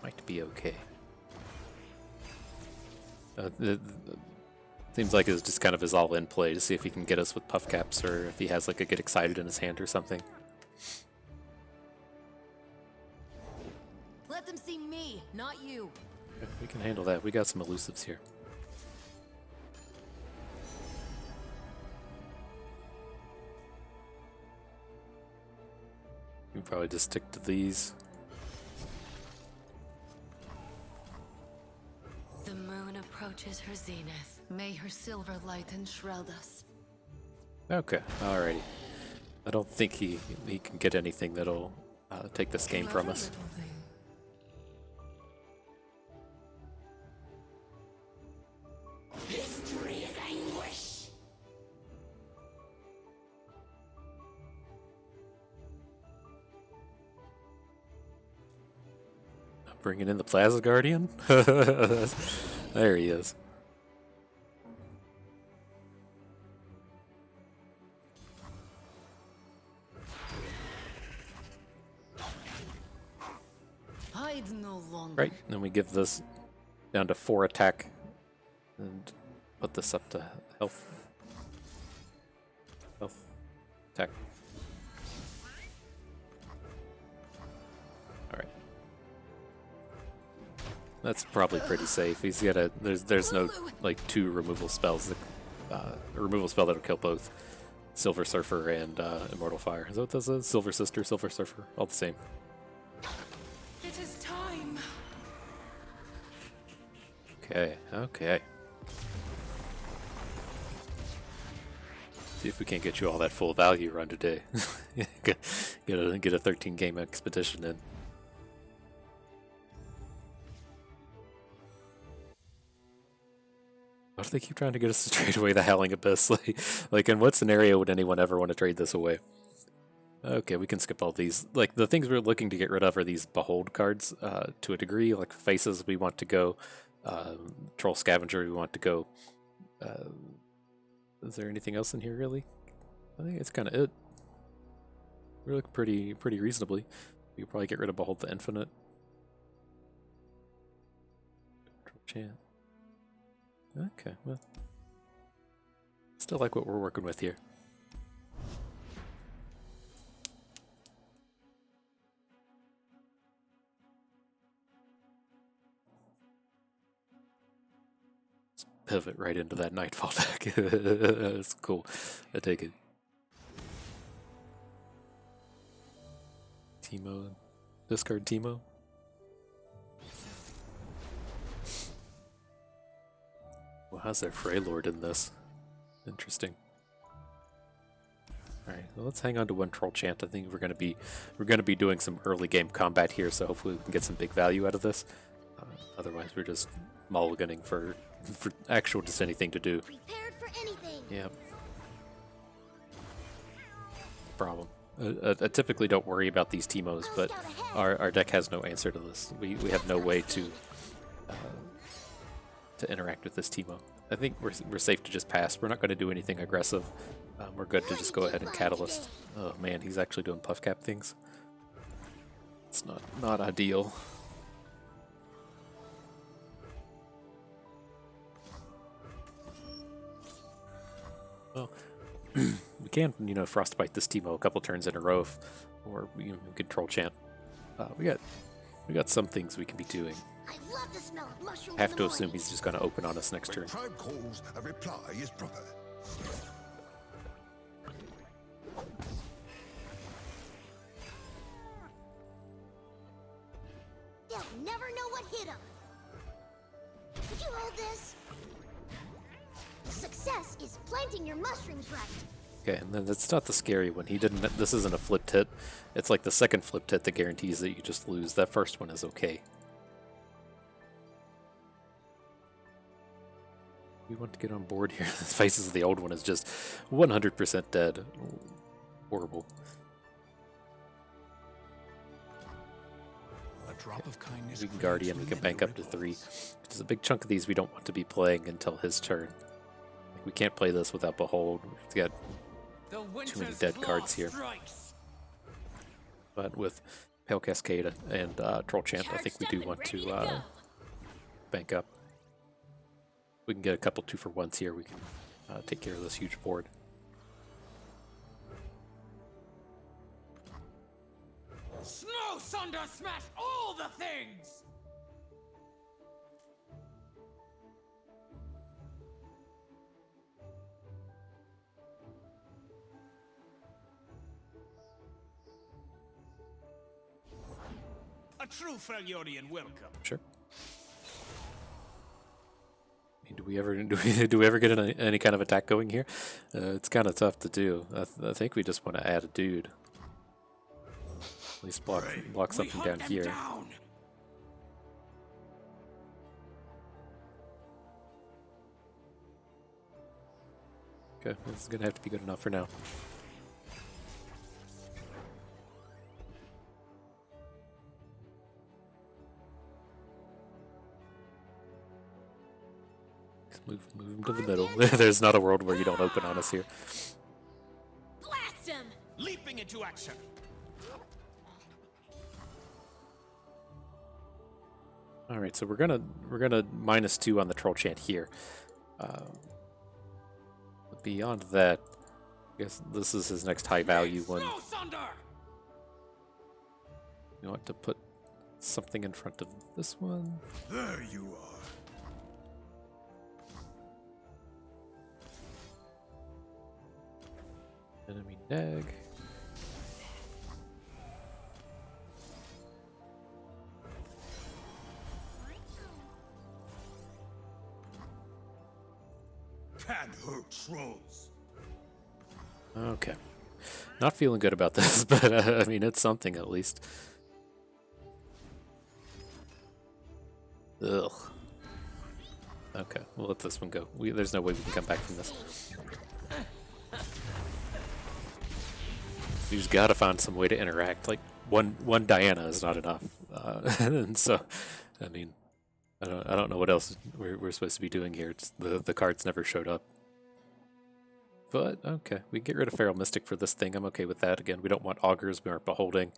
Might be okay. Seems like it's just kind of his all-in play to see if he can get us with puff caps or if he has like a Get Excited in his hand or something. Let them see me, not you. Yeah, we can handle that. We got some elusives here. We can probably just stick to these. The moon approaches her zenith. May her silver light enshroud us. Okay, alrighty. I don't think he can get anything that'll take this game from us. History of anguish! Bringing in the Plaza Guardian? There he is. Hide no longer. Right, and then we give this down to 4 attack and put this up to health. Health. Attack. Alright. That's probably pretty safe. He's got a there's no like 2 removal spells that a removal spell that'll kill both Silver Surfer and Immortal Fire. Is that what this is? Silver Sister, Silver Surfer, all the same. It is time. Okay, okay. See if we can't get you all that full value run today. get a 13 game expedition in. Why do they keep trying to get us to trade away the Howling Abyss? Like in what scenario would anyone ever want to trade this away? Okay, we can skip all these. Like, the things we're looking to get rid of are these Behold cards, to a degree. Like, Faces we want to go. Troll Scavenger we want to go. Is there anything else in here, really? I think it's kind of it. We look pretty reasonably. We could probably get rid of Behold the Infinite. Troll Chant. Okay, well. Still like what we're working with here. Pivot right into that Nightfall deck. That's cool. I take it. Teemo. Discard Teemo. Well, how's their Freylord in this? Interesting. Alright, well, let's hang on to 1 Troll Chant. I think we're gonna be doing some early game combat here, so hopefully we can get some big value out of this. Otherwise we're just mulliganing for actual just anything to do. Prepared for anything. Yep. Problem. I typically don't worry about these Teemos, but our deck has no answer to this. We have no way to interact with this Teemo. I think we're safe to just pass. We're not going to do anything aggressive. We're good to just go ahead and Catalyst. Oh man, he's actually doing puff cap things. It's not ideal. Well, we can, Frostbite this Teemo a couple turns in a row, or we Control Chant. We got some things we can be doing. I love the smell of mushrooms. Have to assume he's just going to open on us next turn. When tribe calls, a reply is proper. They'll never know what hit them. Could you hold this? Success is planting your mushrooms right. Okay, and then it's not the scary one. He didn't. This isn't a flipped hit. It's like the second flipped hit that guarantees that you just lose. That first one is okay. We want to get on board here. The Faces of the old one is just 100% dead. Horrible. A drop of kindness. We can Guardian. We can bank up to 3. There's a big chunk of these we don't want to be playing until his turn. Like, we can't play this without Behold. We've got too many dead cards here. But with Pale Cascade and Troll Chant, I think we do want to bank up. We can get a couple 2-for-1s here. We can take care of this huge board. Snow Sunder smash all the things! A true Freljordian welcome. Sure. I mean, do we ever get any kind of attack going here? It's kind of tough to do. I think we just want to add a dude. At least block something down here. Okay, this is gonna have to be good enough for now. Move him to the middle. There's not a world where you don't open on us here. Blast him! Leaping into action. All right, so we're gonna -2 on the Troll Chant here. Beyond that, I guess this is his next high value one. You want to put something in front of this one? There you are. Enemy neg. Can't hurt trolls. Okay. Not feeling good about this, but I mean, it's something at least. Ugh. Okay, we'll let this one go. There's no way we can come back from this. We've got to find some way to interact. Like, one Diana is not enough. And so, I mean, I don't know what else we're supposed to be doing here. It's the cards never showed up. But, okay, we can get rid of Feral Mystic for this thing. I'm okay with that. Again, we don't want Augurs. We aren't Beholding.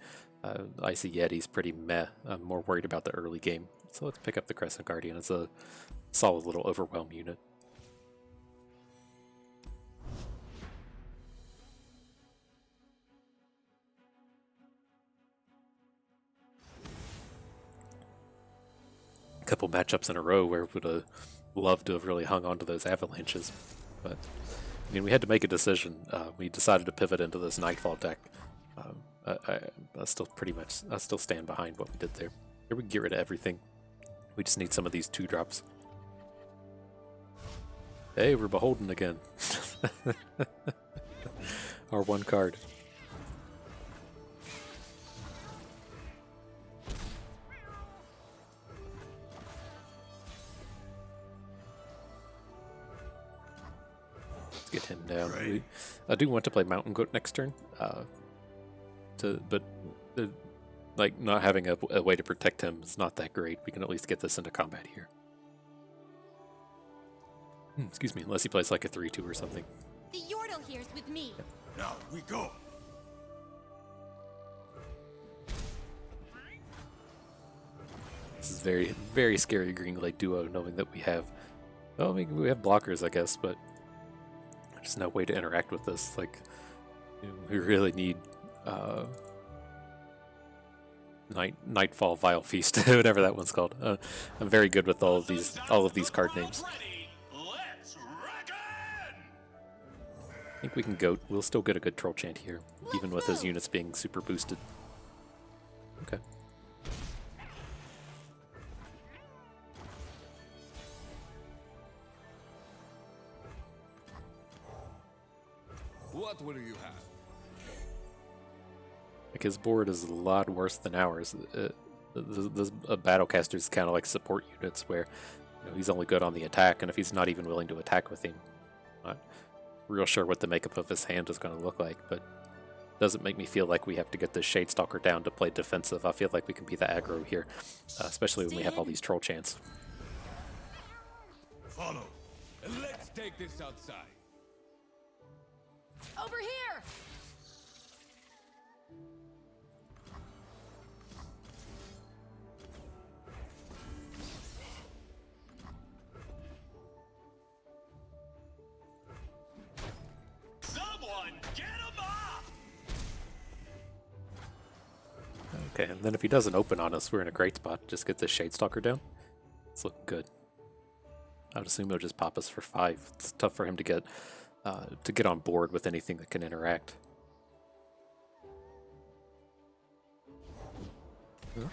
Icy Yeti's pretty meh. I'm more worried about the early game. So let's pick up the Crescent Guardian. It's a solid little Overwhelm unit. A couple matchups in a row where we would have loved to have really hung on to those avalanches. But, I mean, we had to make a decision. We decided to pivot into this Nightfall deck. I still stand behind what we did there. Here we can get rid of everything. We just need some of these 2-drops. Hey, we're Beholden again. Our one card. Let's get him down. I do want to play Mountain Goat next turn. Like, not having a way to protect him is not that great. We can at least get this into combat here. Excuse me, unless he plays like a 3-2 or something. The Yordle here's with me. Now we go. This is very, very scary Green Glade duo, knowing that we have... Well, I mean, we have blockers, I guess, but there's no way to interact with this. Like, we really need... Nightfall, Vile Feast, whatever that one's called. I'm very good with all of these card names. I think we can go. We'll still get a good Troll Chant here, even with his units being super boosted. Okay. What will you have? Like, his board is a lot worse than ours. The Battlecaster is kind of like support units where, you know, he's only good on the attack, and if he's not even willing to attack with him, I'm not real sure what the makeup of his hand is going to look like, but it doesn't make me feel like we have to get this Shadestalker down to play defensive. I feel like we can be the aggro here, especially when we have all these troll chants. Follow. Let's take this outside. Over here! Someone get him up! Okay, and then if he doesn't open on us, we're in a great spot. Just get this Shadestalker down. It's looking good. I would assume he'll just pop us for 5. It's tough for him to get on board with anything that can interact. Huh?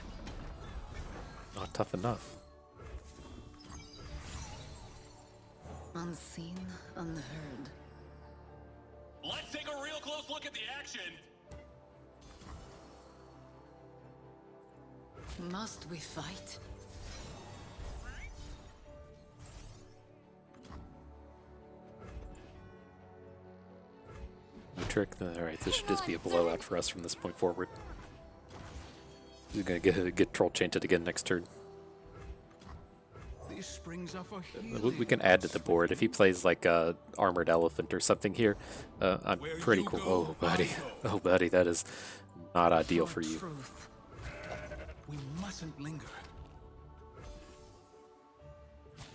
Not tough enough. Unseen, unheard. Let's take a real close look at the action. Must we fight? No trick. Alright, this should just be a blowout for us from this point forward. He's gonna get troll chanted again next turn. These springs are for We can add to the board. If he plays like a armored elephant or something here, I'm pretty cool. Oh, buddy. Oh, buddy, that is not ideal for you. Truth. We mustn't linger.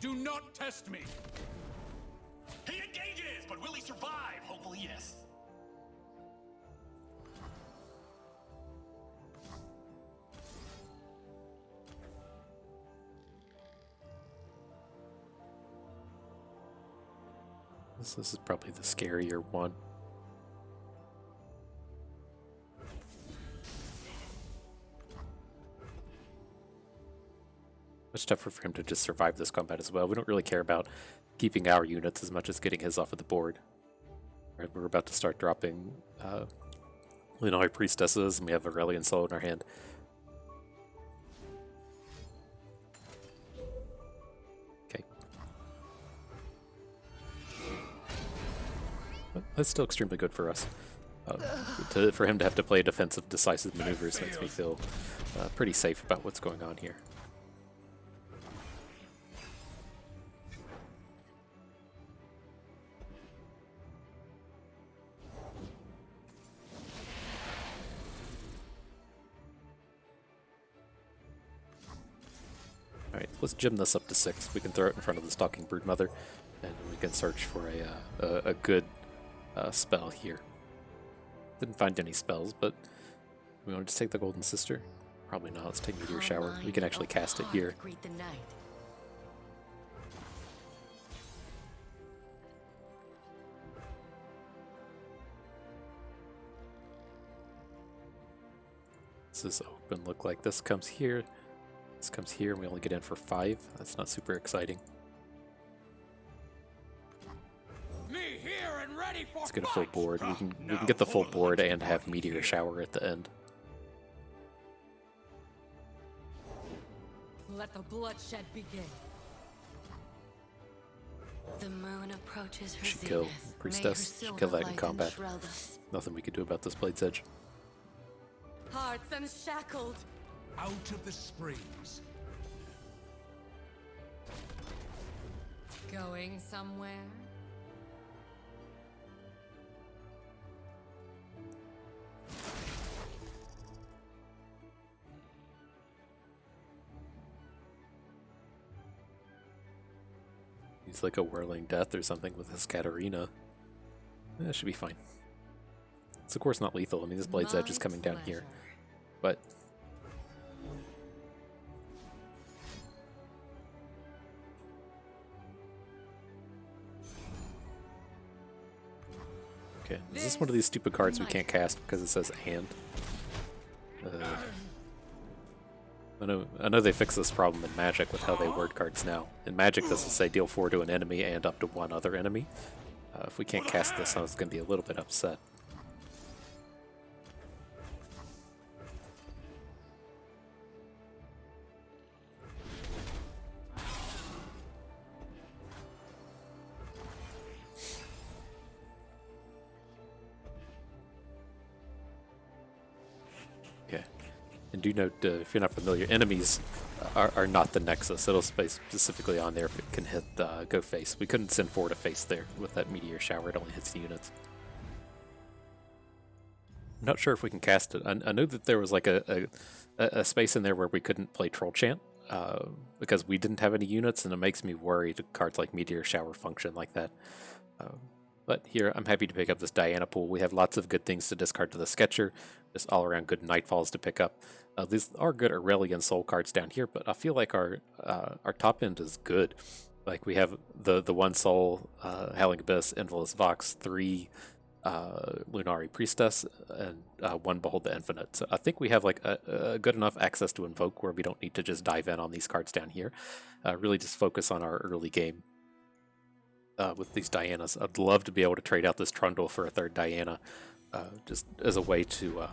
Do not test me. He engages, but will he survive? Hopefully, yes. This is probably the scarier one. Much tougher for him to just survive this combat as well. We don't really care about keeping our units as much as getting his off of the board. Right, we're about to start dropping Lunari Priestesses, and we have Aurelion Sol in our hand. Okay. But that's still extremely good for us. For him to have to play defensive, decisive maneuvers makes me feel pretty safe about what's going on here. Alright, let's gym this up to 6. We can throw it in front of the Stalking Broodmother, and we can search for a good spell here. Didn't find any spells, but we want to just take the Golden Sister? Probably not. Let's take Meteor Shower. We can actually cast it here. Greet the night. This is open. Look like this comes here. This comes here, and we only get in for 5. That's not super exciting. Me here and ready for Let's get a full fight. board. We can get the full board and have Meteor Shower at the end. Let the bloodshed begin. The moon approaches her Should kill zenith. Priestess. Should kill that in combat. Nothing we could do about this Blade's Edge. Hearts unshackled. Out of the springs. Going somewhere? He's like a Whirling Death or something with his Katarina. That should be fine. It's of course not lethal. I mean, this Blade's Edge is coming down here. But okay, is this one of these stupid cards we can't cast because it says "and"? I know they fixed this problem in Magic with how they word cards now. In Magic, this will say deal 4 to an enemy and up to 1 other enemy. If we can't cast this, I was going to be a little bit upset. Okay. And do note, if you're not familiar, enemies are not the Nexus. It'll stay specifically on there if it can hit go face. We couldn't send forward a face there with that meteor shower. It only hits the units. I'm not sure if we can cast it. I know that there was like a space in there where we couldn't play Troll Chant because we didn't have any units, and it makes me worry that cards like Meteor Shower function like that. But here, I'm happy to pick up this Diana pool. We have lots of good things to discard to the Sketcher, just all around good Nightfalls to pick up. These are good Aurelion Sol cards down here, but I feel like our top end is good. Like we have the one Soul, Howling Abyss, Endless Vox, 3 Lunari Priestess, and 1 Behold the Infinite. So I think we have like a good enough access to Invoke where we don't need to just dive in on these cards down here. Really just focus on our early game. With these Dianas. I'd love to be able to trade out this Trundle for a 3rd Diana, just as a way to.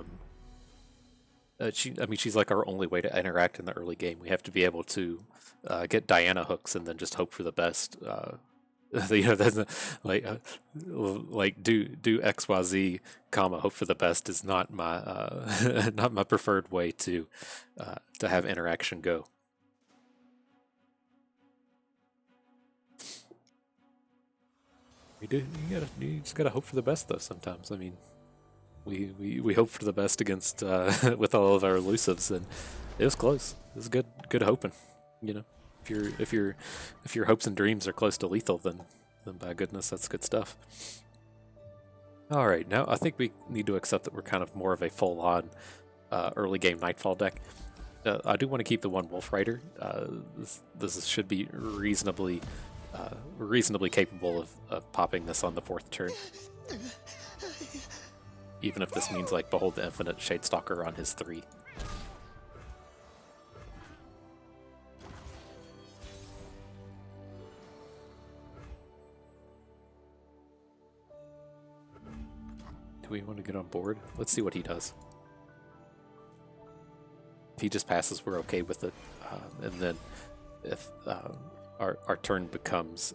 She's like our only way to interact in the early game. We have to be able to get Diana hooks and then just hope for the best. Like do XYZ, hope for the best is not my not my preferred way to have interaction go. You just gotta hope for the best though. Sometimes, I mean, we hope for the best against with all of our elusives, and it was close. It was good hoping. You know, if your hopes and dreams are close to lethal, then by goodness, that's good stuff. All right, now I think we need to accept that we're kind of more of a full-on early game Nightfall deck. I do want to keep the 1 Wolf Rider. This should be reasonably capable of popping this on the 4th turn. Even if this means like Behold the Infinite Shadestalker on his 3. Do we want to get on board? Let's see what he does. If he just passes, we're okay with it. And then if our turn becomes,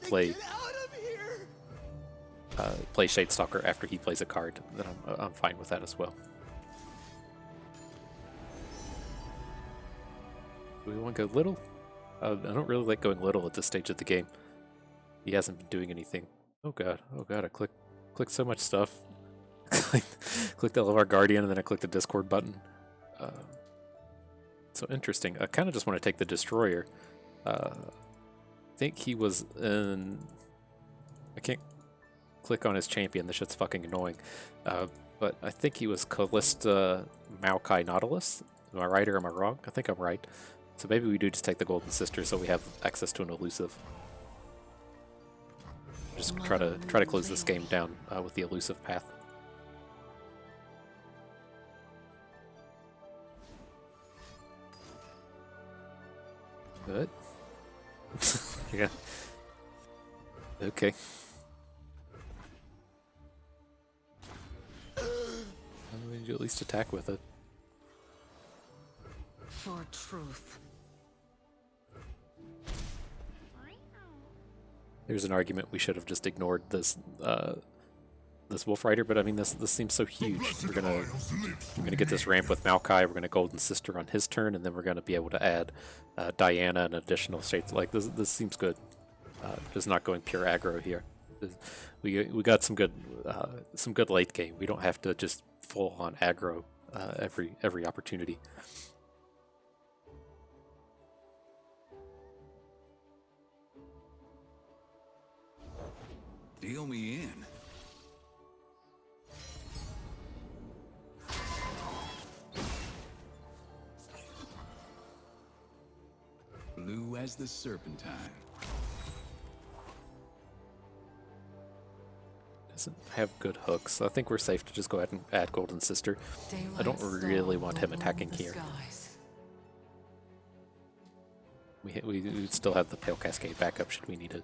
play Shadestalker after he plays a card, then I'm fine with that as well. Do we want to go little? I don't really like going little at this stage of the game. He hasn't been doing anything. Oh god, I clicked so much stuff. Clicked all of our Guardian, and then I clicked the Discord button. So interesting. I kind of just want to take the Destroyer. I think he was in... I can't click on his champion. This shit's fucking annoying. But I think he was Callista Maokai Nautilus. Am I right or am I wrong? I think I'm right. So maybe we do just take the Golden Sister so we have access to an elusive. Just try to close this game down with the elusive path. Good. Yeah. Okay. I need to at least attack with it. For truth. There's an argument we should have just ignored this this Wolf Rider, but I mean this seems so huge. We're gonna get this ramp with Maokai. We're gonna Golden Sister on his turn, and then we're gonna be able to add Diana and additional shades. Like this seems good. Just not going pure aggro here. We got some good late game. We don't have to just full on aggro every opportunity. Deal me in. Blue as the Serpentine. Doesn't have good hooks. I think we're safe to just go ahead and add Golden Sister. I don't really want him attacking here. We still have the Pale Cascade backup should we need it.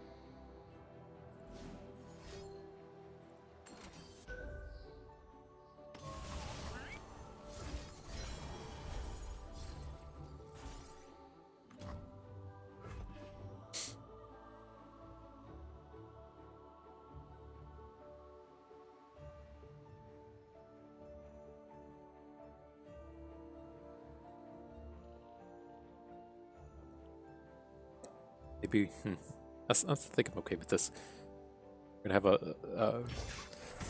Maybe. I think I'm okay with this. We're gonna have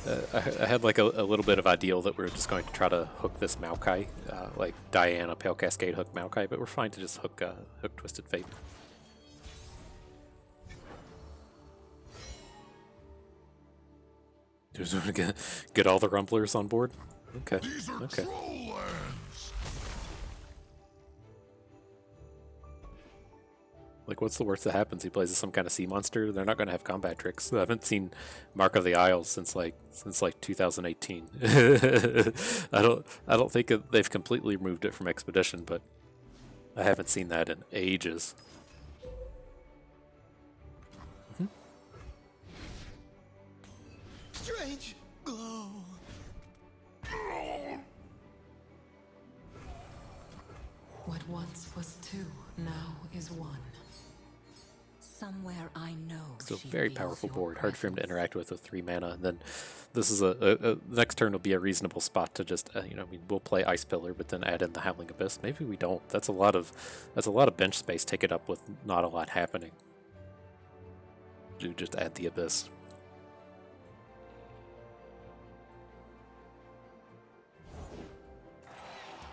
I had like a little bit of ideal that we are just going to try to hook this Maokai, like Diana, Pale Cascade hook Maokai, but we're fine to just hook Twisted Fate. Just want to get all the Rumblers on board. Okay. These are Okay. troll lands. Like, what's the worst that happens? He plays as some kind of sea monster. They're not going to have combat tricks. I haven't seen Mark of the Isles since like 2018. I don't think they've completely removed it from Expedition, but I haven't seen that in ages. Strange glow. What once was two, now is one. Somewhere I know. Still she very feels powerful your board. Hard for him to presence. interact with 3 mana. And then this is a next turn will be a reasonable spot to just I mean, we'll play Ice Pillar, but then add in the Howling Abyss. Maybe we don't. That's a lot of bench space. Take it up with not a lot happening. Do just add the Abyss.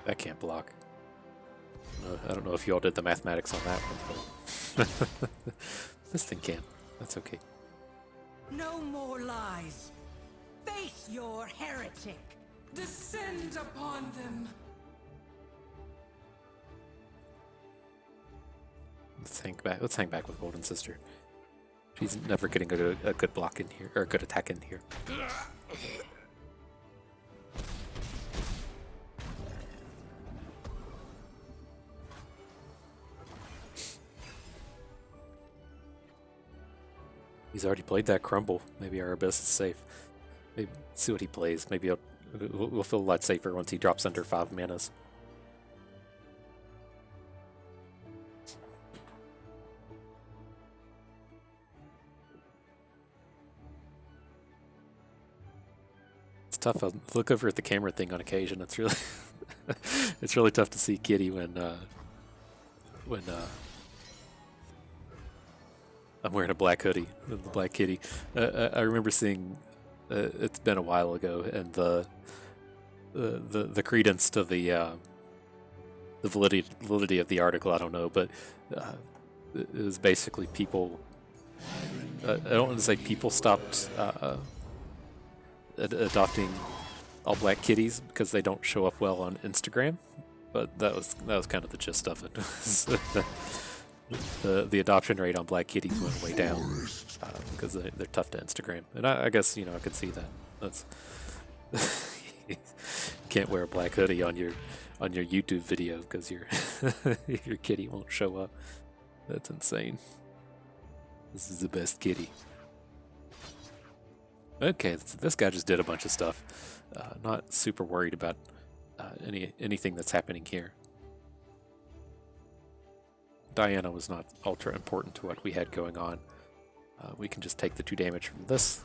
That can't block. I don't know if you all did the mathematics on that one, but this thing can. That's okay. No more lies. Face your heretic. Descend upon them. Let's hang back with Golden Sister. She's never getting a good block in here, or a good attack in here. He's already played that Crumble. Maybe our Abyss is safe. Maybe see what he plays. Maybe we'll feel a lot safer once he drops under 5 manas. It's tough. I'll look over at the camera thing on occasion. It's really it's really tough to see Kitty when I'm wearing a black hoodie, the black kitty. I remember seeing. It's been a while ago, and the credence to the validity of the article, I don't know, but it was basically people. I don't want to say people stopped adopting all black kitties because they don't show up well on Instagram, but that was kind of the gist of it. The adoption rate on black kitties went way down because they're tough to Instagram, and I guess I could see that. That's you can't wear a black hoodie on your YouTube video because your your kitty won't show up. That's insane. This is the best kitty. Okay, this guy just did a bunch of stuff. Not super worried about anything that's happening here. Diana was not ultra important to what we had going on. We can just take the 2 damage from this.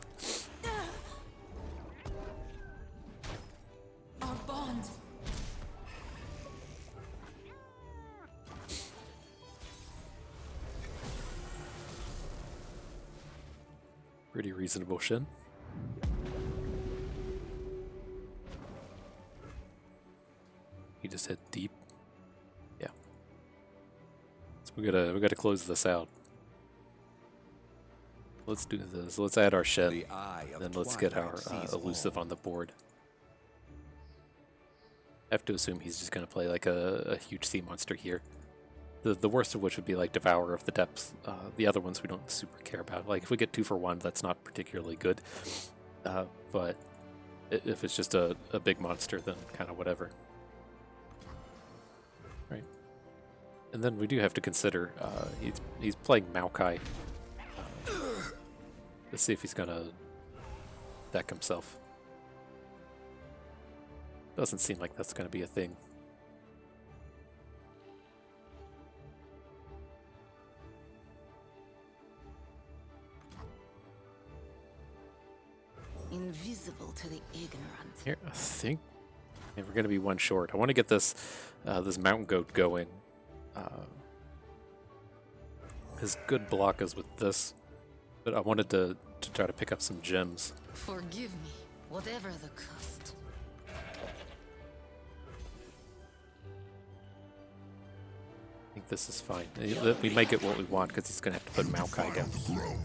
Our bond. Pretty reasonable Shin. He just hit deep. Yeah. So we gotta close this out. Let's do this. Let's add our Shen. Then let's get our elusive on the board. I have to assume he's just gonna play like a huge sea monster here. The worst of which would be like Devourer of the Depths. The other ones we don't super care about. Like if we get 2 for 1, that's not particularly good. But if it's just a big monster, then kind of whatever. Right. And then we do have to consider he's playing Maokai. Let's see if he's gonna deck himself. Doesn't seem like that's gonna be a thing. Invisible to the ignorant. Here, I think we're going to be 1 short. I want to get this this mountain goat going. his good block is with this, but I wanted to try to pick up some gems. Forgive me, whatever the cost. I think this is fine. We may get what we want because he's going to have to put Maokai down here.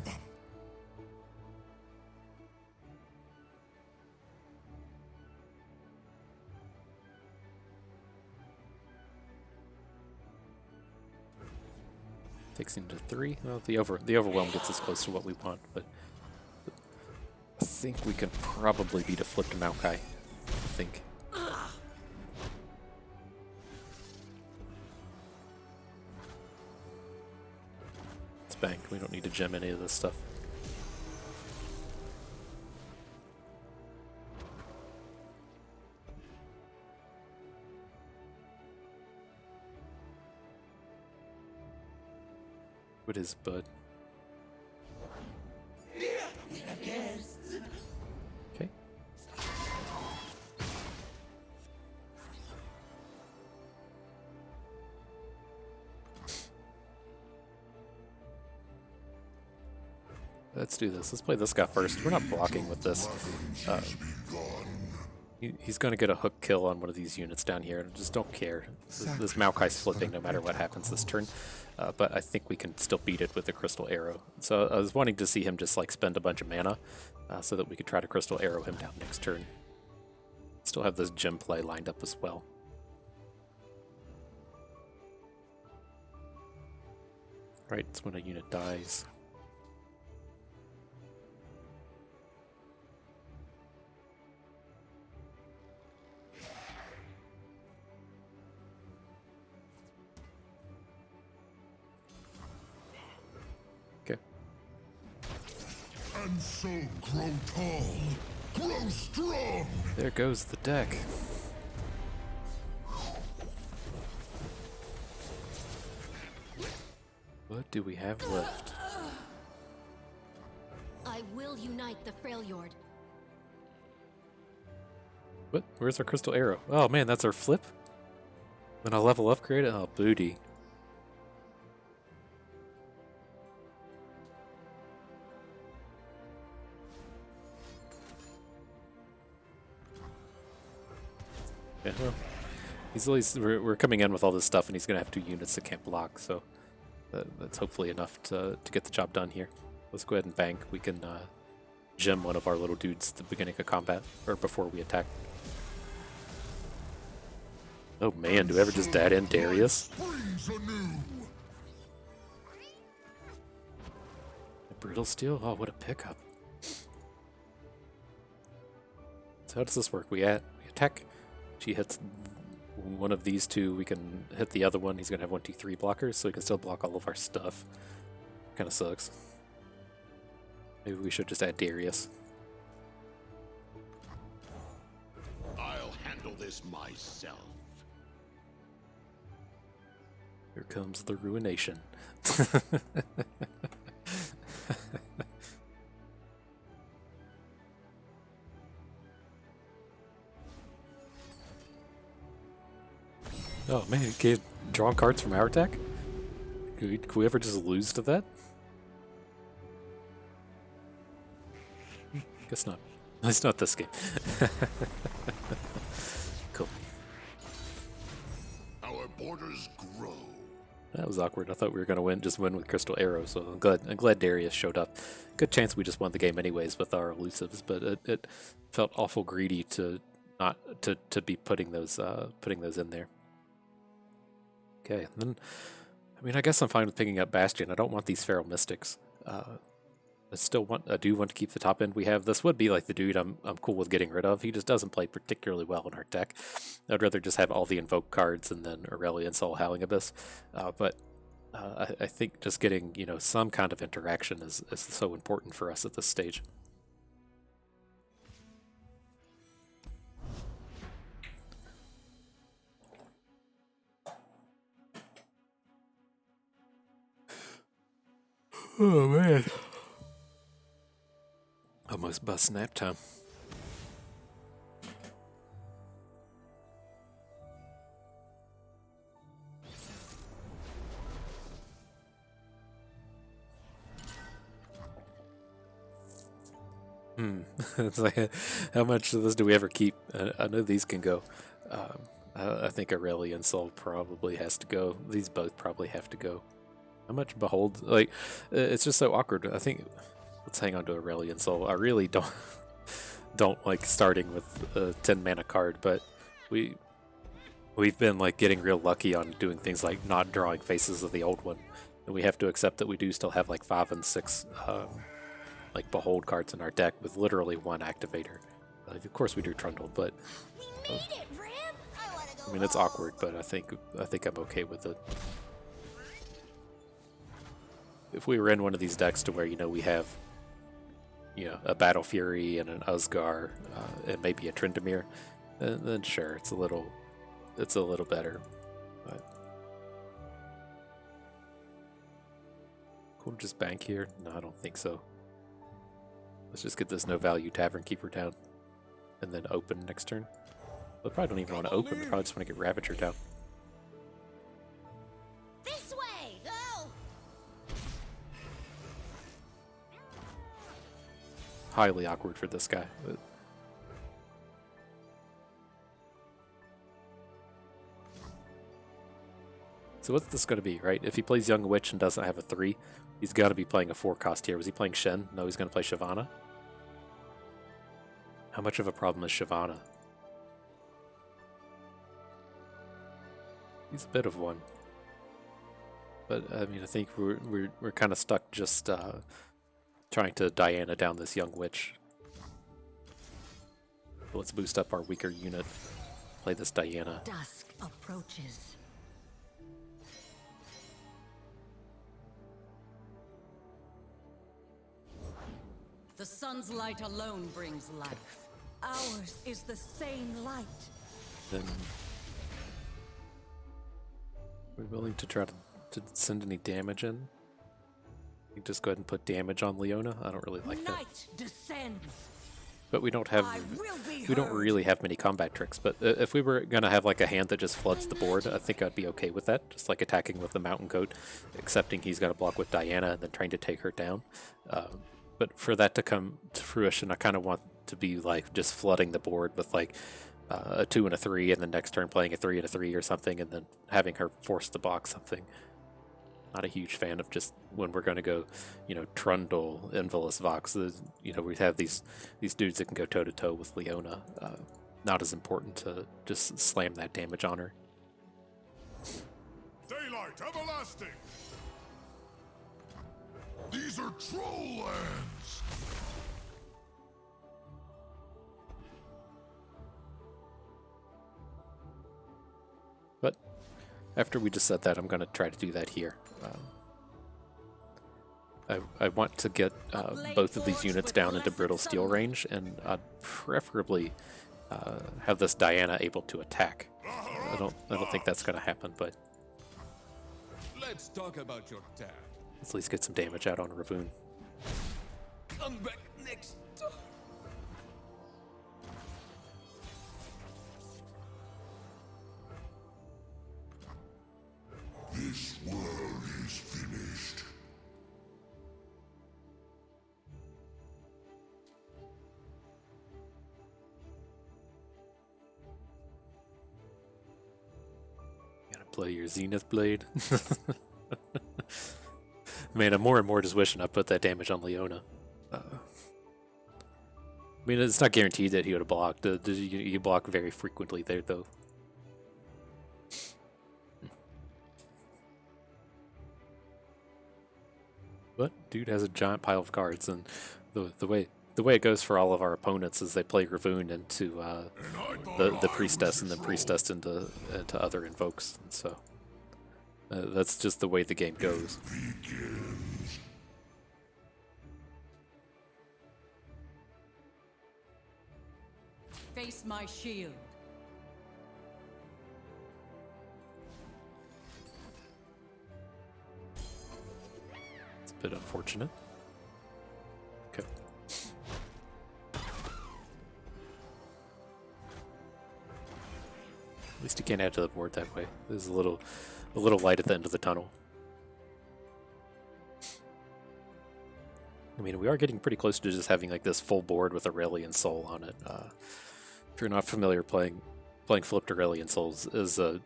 Takes him to 3. Well, the overwhelm gets us close to what we want, but I think we can probably beat a flipped Maokai. I think. It's banked. We don't need to gem any of this stuff. What is Bud? Okay. Let's do this. Let's play this guy first. We're not blocking with this. He's going to get a hook kill on one of these units down here. I just don't care. This Maokai's flipping no matter what happens this turn. But I think we can still beat it with the Crystal Arrow. So I was wanting to see him just like spend a bunch of mana so that we could try to Crystal Arrow him down next turn. Still have this gem play lined up as well. Right, it's when a unit dies. And so grow tall, grow strong. There goes the deck. What do we have left? I will unite the Freljord. What? Where's our Crystal Arrow? Oh man, that's our flip? When I level upgrade it? Oh, booty. Yeah, well, he's at least, we're coming in with all this stuff and he's going to have 2 units that can't block, so that's hopefully enough to get the job done here. Let's go ahead and bank. We can gem one of our little dudes at the beginning of combat, or before we attack. Oh man, do we ever just add in Darius? Brittle Steel? Oh, what a pickup. So how does this work? We attack. She hits one of these 2. We can hit the other one. He's going to have 1, 2, 3 blockers, so he can still block all of our stuff. Kind of sucks. Maybe we should just add Darius. I'll handle this myself. Here comes the ruination. Oh man, can draw cards from our deck? Could we ever just lose to that? Guess not. It's not this game. Cool. Our borders grow. That was awkward. I thought we were going to just win with Crystal Arrow, so I'm glad Darius showed up. Good chance we just won the game anyways with our elusives, but it felt awful greedy to not to be putting those in there. Okay, and then I mean I guess I'm fine with picking up Bastion. I don't want these Feral Mystics. I do want to keep the top end we have. This would be like the dude I'm cool with getting rid of. He just doesn't play particularly well in our deck. I'd rather just have all the Invoke cards and then Aurelion Sol, Howling Abyss. But I think just getting some kind of interaction is so important for us at this stage. Oh man. Almost bust nap time. It's like, how much of this do we ever keep? I know these can go. I think Aurelion Sol probably has to go. These both probably have to go. How much Behold? Like, it's just so awkward. I think let's hang on to Aurelion Sol. I really don't like starting with a 10 mana card, but we've been like getting real lucky on doing things like not drawing faces of the old one, and we have to accept that we do still have like 5 and 6 like Behold cards in our deck with literally one activator. Of course we do Trundle, but We made it, Ram! I wanna go I mean it's home. awkward, but I think I'm okay with it. If we were in one of these decks to where we have a Battle Fury and an Usgar and maybe a Tryndamere, then sure, it's a little better. But cool to just bank here? No, I don't think so. Let's just get this no value Tavern Keeper down and then open next turn. We probably don't even want to open, we probably just want to get Ravager down. This way! Go! Highly awkward for this guy. But so what's this going to be, right? If he plays Young Witch and doesn't have a 3, he's got to be playing a 4 cost here. Was he playing Shen? No, he's going to play Shyvana. How much of a problem is Shyvana? He's a bit of one. But I mean, I think we're kind of stuck just trying to Diana down this Young Witch. So let's boost up our weaker unit. Play this Diana. Dusk approaches. The sun's light alone brings life. Ours is the same light. Then we're willing to try to send any damage in. You just go ahead and put damage on Leona. I don't really like that. Night descends. But we don't have really have many combat tricks. But if we were gonna have like a hand that just floods the board, I think I'd be okay with that. Just like attacking with the Mountain Goat, accepting he's got to block with Diana and then trying to take her down. But for that to come to fruition, I kind of want to be like just flooding the board with like a 2 and a 3, and then next turn playing a 3 and a 3 or something, and then having her force to block something. Not a huge fan of just when we're going to go, Trundle, Invalus, Vox. We have these dudes that can go toe to toe with Leona. Not as important to just slam that damage on her. Daylight everlasting! These are troll lands! But after we just said that, I'm going to try to do that here. I want to get both of these units down into Brittle Steel range, and I'd preferably have this Diana able to attack. I don't think that's going to happen, but Let's talk about your dad. let's at least get some damage out on Ravoon. Come back next time. This world is finished. Gotta play your Zenith Blade. Man, I'm more and more just wishing I put that damage on Leona. I mean, it's not guaranteed that he would have blocked. You block very frequently there, though. But dude has a giant pile of cards, and the way it goes for all of our opponents is they play Ravoon into the Priestess, and then Priestess into other invokes. And so that's just the way the game goes. Face my shield. It's a bit unfortunate. Okay. At least you can't add to the board that way. There's a little light at the end of the tunnel. I mean, we are getting pretty close to just having like this full board with Aurelion Sol on it. If you're not familiar, playing flipped Aurelion Souls is a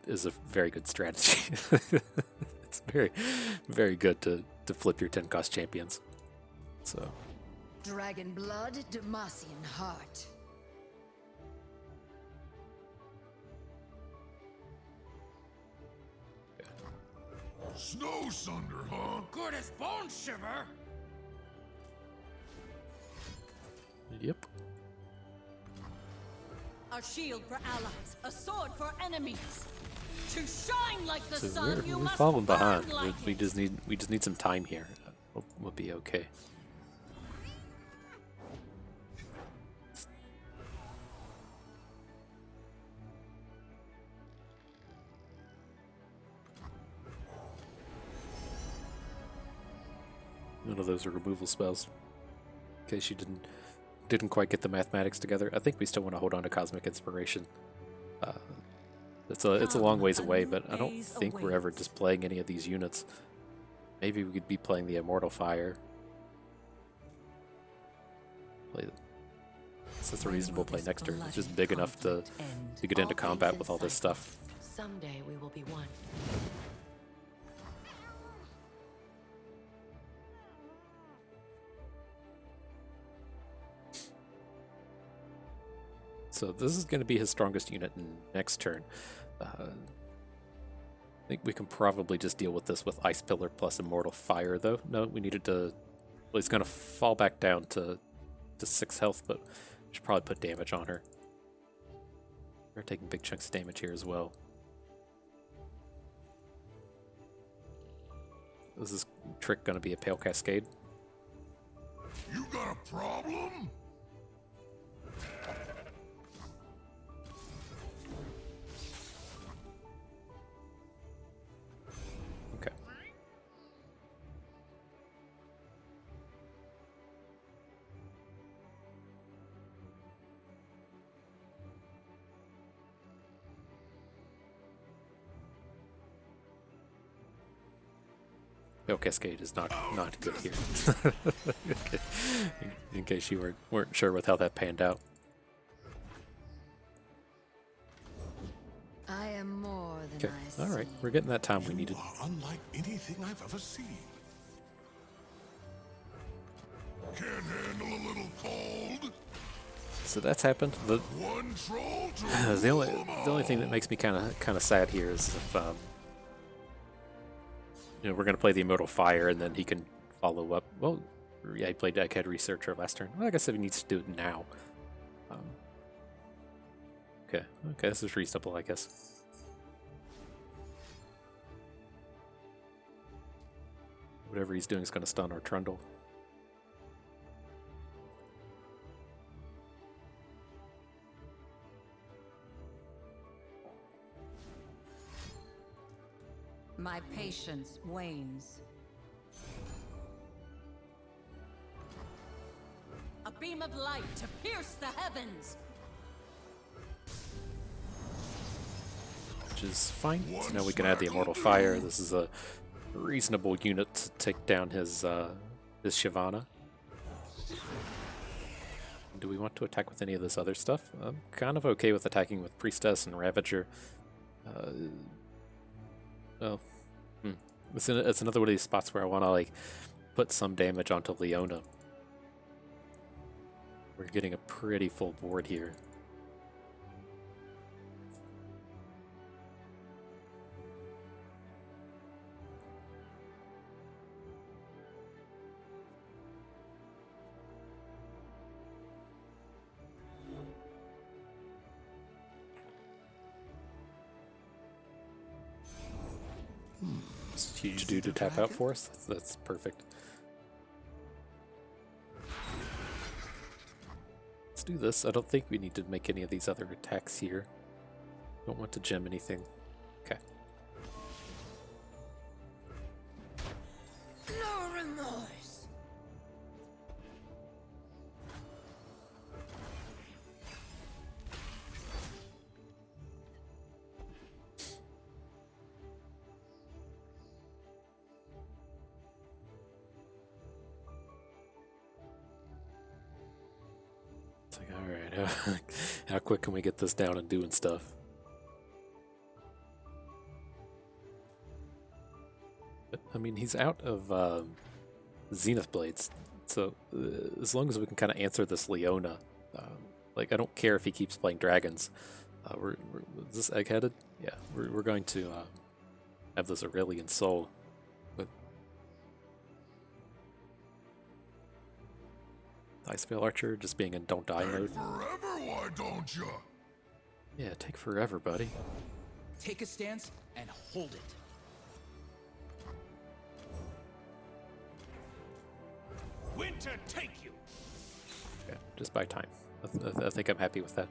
very good strategy. It's very good to flip your 10-cost champions. So Dragon blood, Demacian heart. Snow Sunder, huh? Good as bone shiver. yep. A shield for allies, a sword for enemies. To shine like the So sun, you we're must falling burn behind. like We it. just need some time here. We'll be okay. None of those are removal spells. In case you didn't quite get the mathematics together, I think we still want to hold on to Cosmic Inspiration. It's a long ways away, but I don't think we're ever just playing any of these units. Maybe we could be playing the Immortal Fire. That's a reasonable play next turn. It's just big enough to get into combat with all this stuff. Someday we will be one. So this is going to be his strongest unit next turn. I think we can probably just deal with this with Ice Pillar plus Immortal Fire, though. No, we needed to... Well, he's going to fall back down to 6 health, but we should probably put damage on her. We're taking big chunks of damage here as well. Is this trick going to be a Pale Cascade? You got a problem? Okay. Pale Cascade is not good here. In case you weren't sure with how that panned out. I am more than Okay, I all right, seem. we're getting that time we needed. You are unlike anything I've ever seen. Can't handle a little cold? So that's happened. One troll to The rule 'em only thing that makes me kind of sad here is if we're gonna play the Immortal Fire and then he can follow up. Well, yeah, he played Deckhead Researcher last turn. Well, I guess if he needs to do it now. Okay, this is reasonable, I guess. Whatever he's doing is gonna stun our Trundle. My patience wanes. A beam of light to pierce the heavens. Which is fine. So now we can add the Immortal Fire. This is a reasonable unit to take down his Shyvana. Do we want to attack with any of this other stuff? I'm kind of okay with attacking with Priestess and Ravager. It's another one of these spots where I want to like put some damage onto Leona. We're getting a pretty full board here. It's huge dude to tap out for us. That's perfect. Let's do this. I don't think we need to make any of these other attacks here. Don't want to gem anything. Okay. No remorse. Alright, how quick can we get this down and doing stuff? I mean, he's out of Zenith Blades, so as long as we can kind of answer this Leona, like I don't care if he keeps playing dragons. Is this egg-headed? Yeah, we're going to have this Aurelion Sol with Ice Veil Archer just being in don't die mode. Forever, why don't you? Yeah, take forever, buddy. Take a stance and hold it. Winter take you. Yeah, just by time. I think I'm happy with that.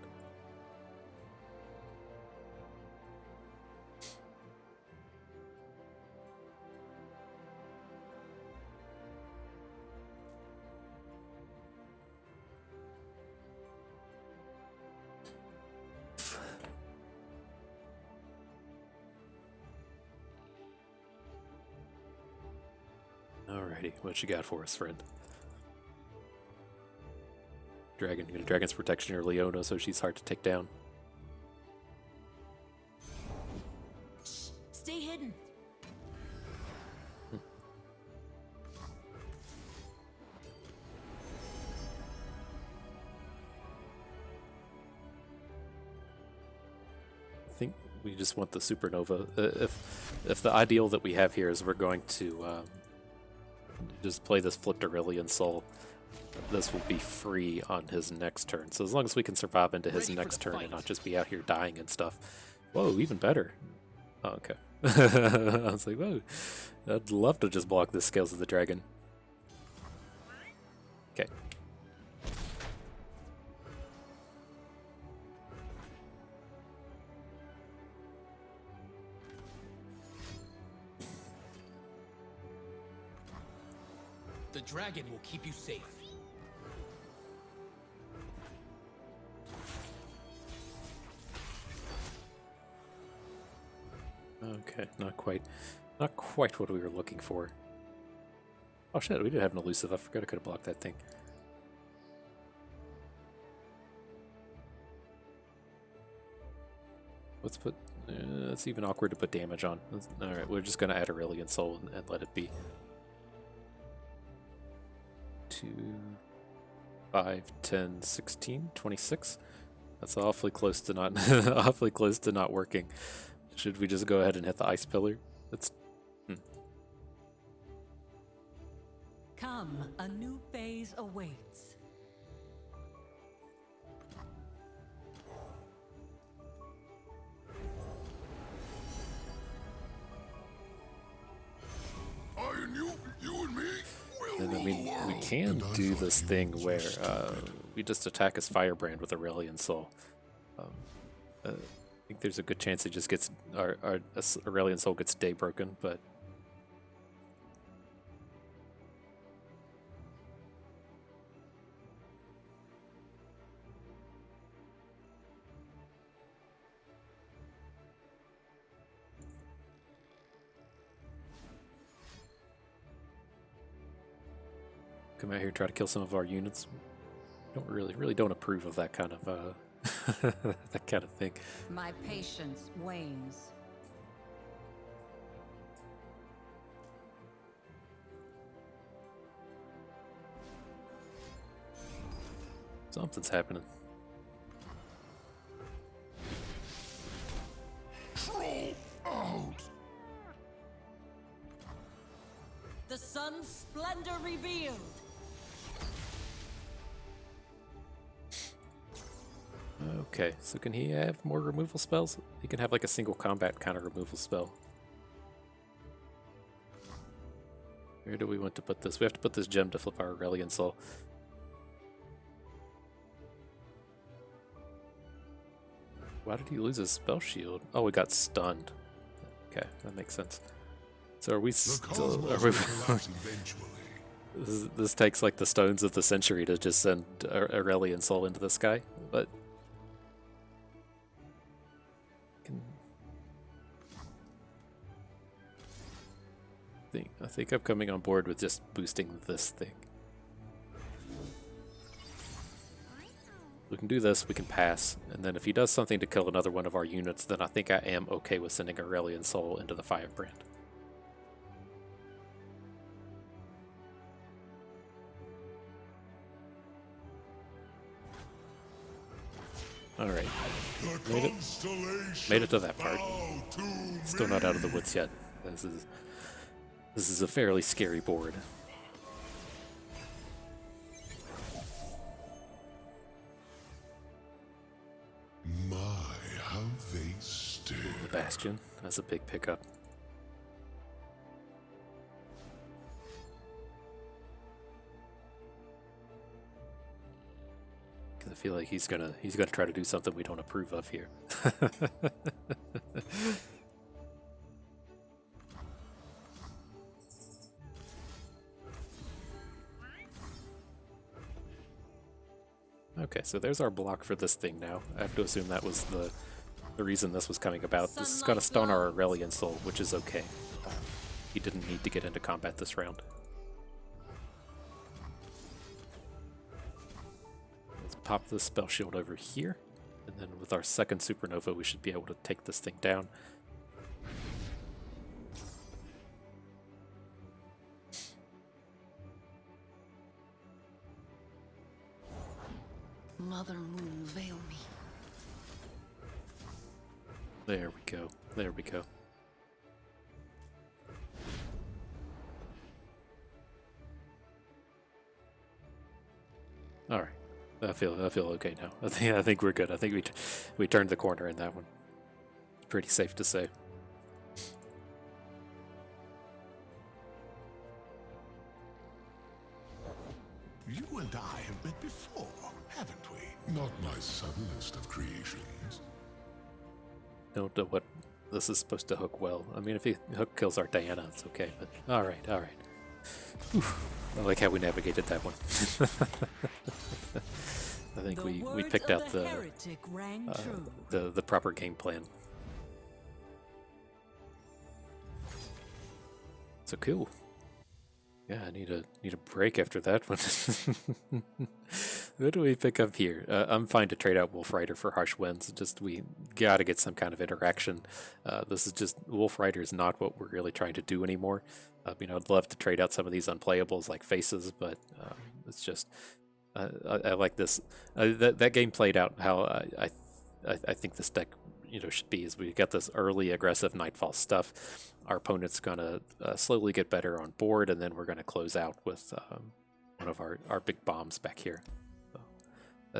Alrighty, what you got for us, friend? Dragon's protection or Leona, so she's hard to take down. Shh, stay hidden. I think we just want the supernova. If the ideal that we have here is we're going to just play this flipped Aurelion Sol, this will be free on his next turn. So as long as we can survive into his next turn and not just be out here dying and stuff. Whoa, even better. Oh, okay. I was like, whoa, I'd love to just block the Scales of the Dragon. Okay. The dragon will keep you safe. Okay, not quite what we were looking for. Oh shit, we did have an elusive. I forgot I could have blocked that thing. Let's put. It's even awkward to put damage on. All right, we're just gonna add Aurelion Sol and let it be. 2, 5, 10, 16, 26. That's awfully close to not awfully close to not working. Should we just go ahead and hit the ice pillar? That's Come, a new phase awaits. You and me? And I mean, we can do this thing where we just attack his Firebrand with Aurelion Sol. I think there's a good chance he just gets our Aurelion Sol gets day broken, but come out here, try to kill some of our units. Don't really don't approve of that kind of that kind of thing. My patience wanes. Something's happening. Troll out. The sun's splendor revealed. Okay, so can he have more removal spells? He can have like a single combat kind of removal spell. Where do we want to put this? We have to put this gem to flip our Aurelion Sol. Why did he lose his spell shield? Oh, we got stunned. Okay, that makes sense. So are we still... Are we, this takes like the stones of the century to just send Aurelion Sol into the sky, but... I think I'm coming on board with just boosting this thing. We can do this, we can pass, and then if he does something to kill another one of our units, then I think I am okay with sending Aurelion Sol into the Firebrand. Alright. Made it to that part. Still not out of the woods yet. This is a fairly scary board. My, how they stare. The Bastion. That's a big pickup. I feel like he's gonna try to do something we don't approve of here. Okay, so there's our block for this thing now. I have to assume that was the reason this was coming about. This is gonna stun our Aurelion Sol, which is okay. He didn't need to get into combat this round. Let's pop this spell shield over here, and then with our second supernova we should be able to take this thing down. Mother Moon, veil me. There we go. There we go. All right. I feel okay now. I think we're good. I think we turned the corner in that one. Pretty safe to say. You and I have met before, haven't we? Not my subtlest of creations. Don't know what this is supposed to hook well. I mean, if he hook kills our Diana, it's okay. But all right, all right. Whew. I like how we navigated that one. I think we picked out the proper game plan. So cool. Yeah, I need a break after that one. What do we pick up here? I'm fine to trade out Wolf Rider for Harsh Winds. Just we gotta get some kind of interaction. This is just Wolf Rider is not what we're really trying to do anymore. You know, I'd love to trade out some of these unplayables like Faces, but it's just I like this. That game played out how I think this deck should be. Is we got this early aggressive Nightfall stuff. Our opponent's gonna slowly get better on board, and then we're gonna close out with one of our big bombs back here. So,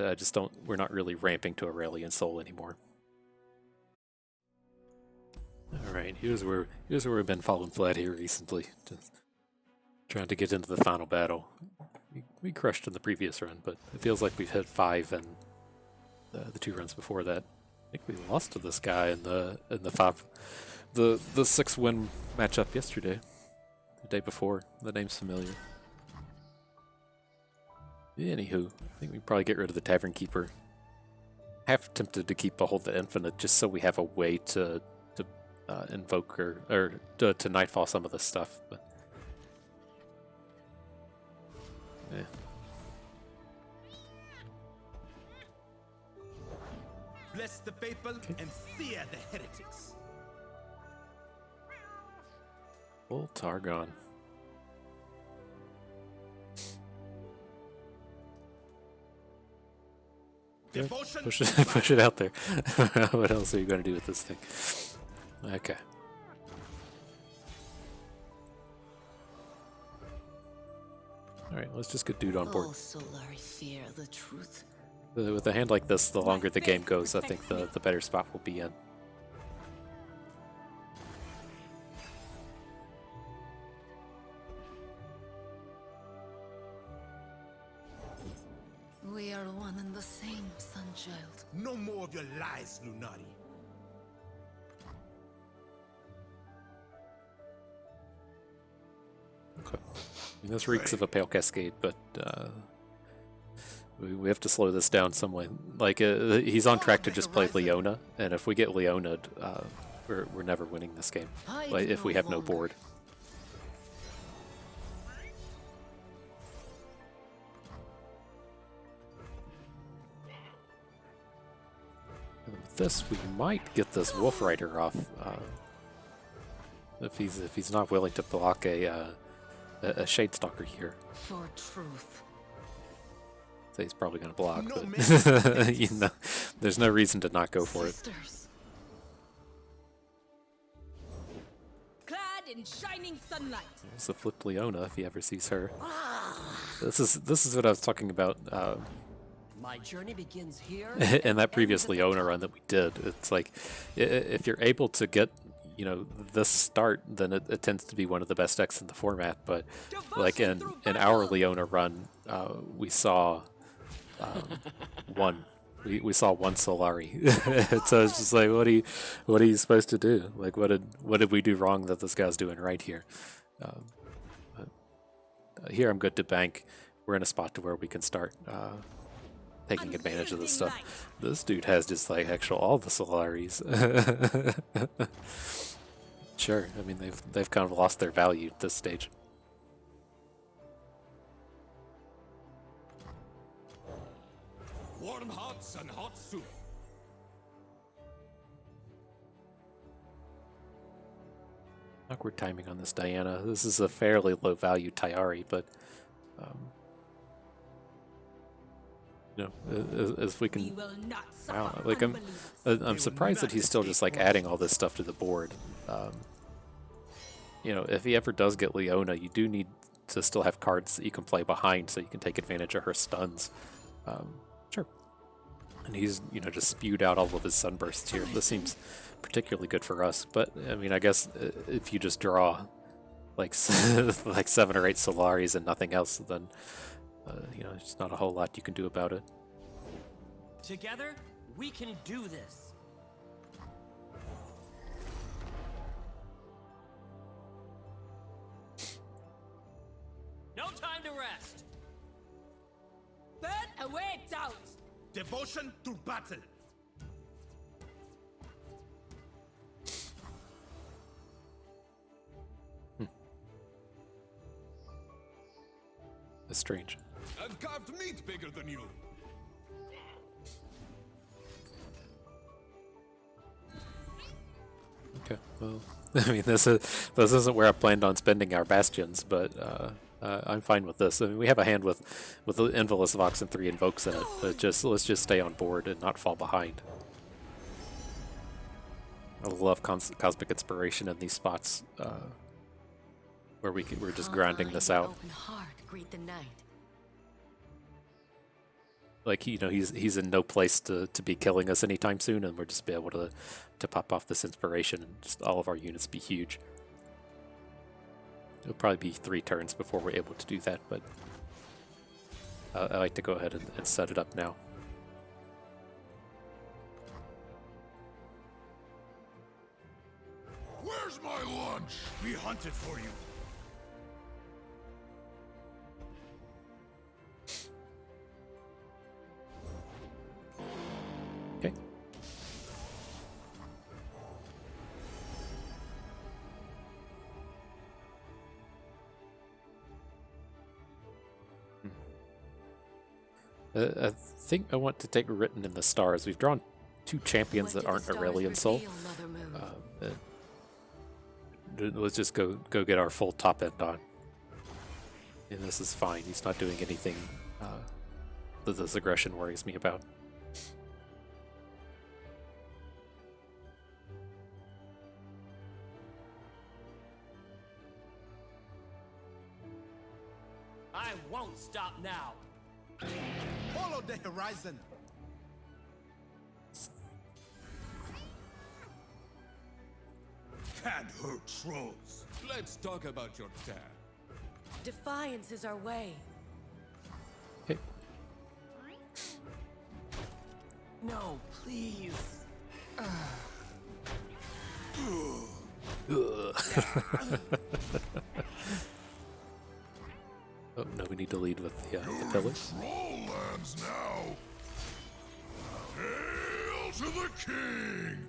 I just don't. We're not really ramping to Aurelion Sol anymore. All right, here's where we've been falling flat here recently. Just trying to get into the final battle. We crushed in the previous run, but it feels like we've hit 5 and the 2 runs before that. I think we lost to this guy in the 6-win matchup yesterday. The day before. The name's familiar. Anywho, I think we probably get rid of the Tavern Keeper. Half tempted to keep Behold the Infinite just so we have a way to invoke or to Nightfall some of this stuff, but yeah. Bless the faithful and sear the heretics. Full Targon. Yeah, push it out there. What else are you going to do with this thing? Okay. Alright, let's just get dude on board. Solari fear the truth. With a hand like this, the longer the game goes, I think the better spot we'll be in. We are one and the same, Sunchild. No more of your lies, Lunari. Okay. I mean, this reeks of a Pale Cascade, but we have to slow this down some way. Like, he's on track to just play Leona, and if we get Leona, we're never winning this game. Like, if we have no board. this, we might get this Wolf Rider off. If he's not willing to block a Shadestalker here. For truth. So he's probably going to block, No but you know, there's no reason to not go for it. Sisters. Clad in shining sunlight. It's the flipped Leona if he ever sees her. This is what I was talking about My journey begins here. in that previous Leona run that we did. It's like if you're able to get, you know, this start, then it tends to be one of the best decks in the format. But like in our Leona run, we saw one. We saw one Solari. So it's just like, what are you supposed to do? Like, what did we do wrong that this guy's doing right here? Here I'm good to bank. We're in a spot to where we can start taking advantage of this stuff. This dude has just like all the Solaris. Sure, I mean they've kind of lost their value at this stage. Warm hearts and hot soup. Awkward timing on this Diana. This is a fairly low value Tayari, but you know, as we can. We will not suffer Wow, like unbelievers. I'm surprised that he's still just like adding all this stuff to the board. You know, if he ever does get Leona, you do need to still have cards that you can play behind so you can take advantage of her stuns. Sure. And he's, you know, just spewed out all of his sunbursts here. This seems particularly good for us. But, I mean, I guess if you just draw like, like 7 or 8 Solaris and nothing else, then, you know, there's not a whole lot you can do about it. Together, we can do this. No time to rest. Burn away doubt. Devotion to battle. It's strange. And carved meat bigger than you. Okay, well, I mean, this isn't where I planned on spending our bastions, but I'm fine with this. I mean, we have a hand with the Invalus Vox and 3 Invokes in it, but let's just stay on board and not fall behind. I love Cosmic Inspiration in these spots where we're just grinding this out. Open heart, greet the night. Like, you know, he's in no place to be killing us anytime soon, and we'll just be able to pop off this inspiration and just all of our units be huge. It'll probably be 3 turns before we're able to do that, but I like to go ahead and set it up now. Where's my lunch? We hunted for you. Okay. I think I want to take Written in the Stars. We've drawn 2 champions that aren't Aurelion Sol. Let's just go get our full top end on. And this is fine. He's not doing anything that this aggression worries me about. I won't stop now. Follow the horizon. Can't hurt trolls. Let's talk about your dad. Defiance is our way. Okay. No, please. Oh no, we need to lead with the pillars. Troll lands now. Hail to the king.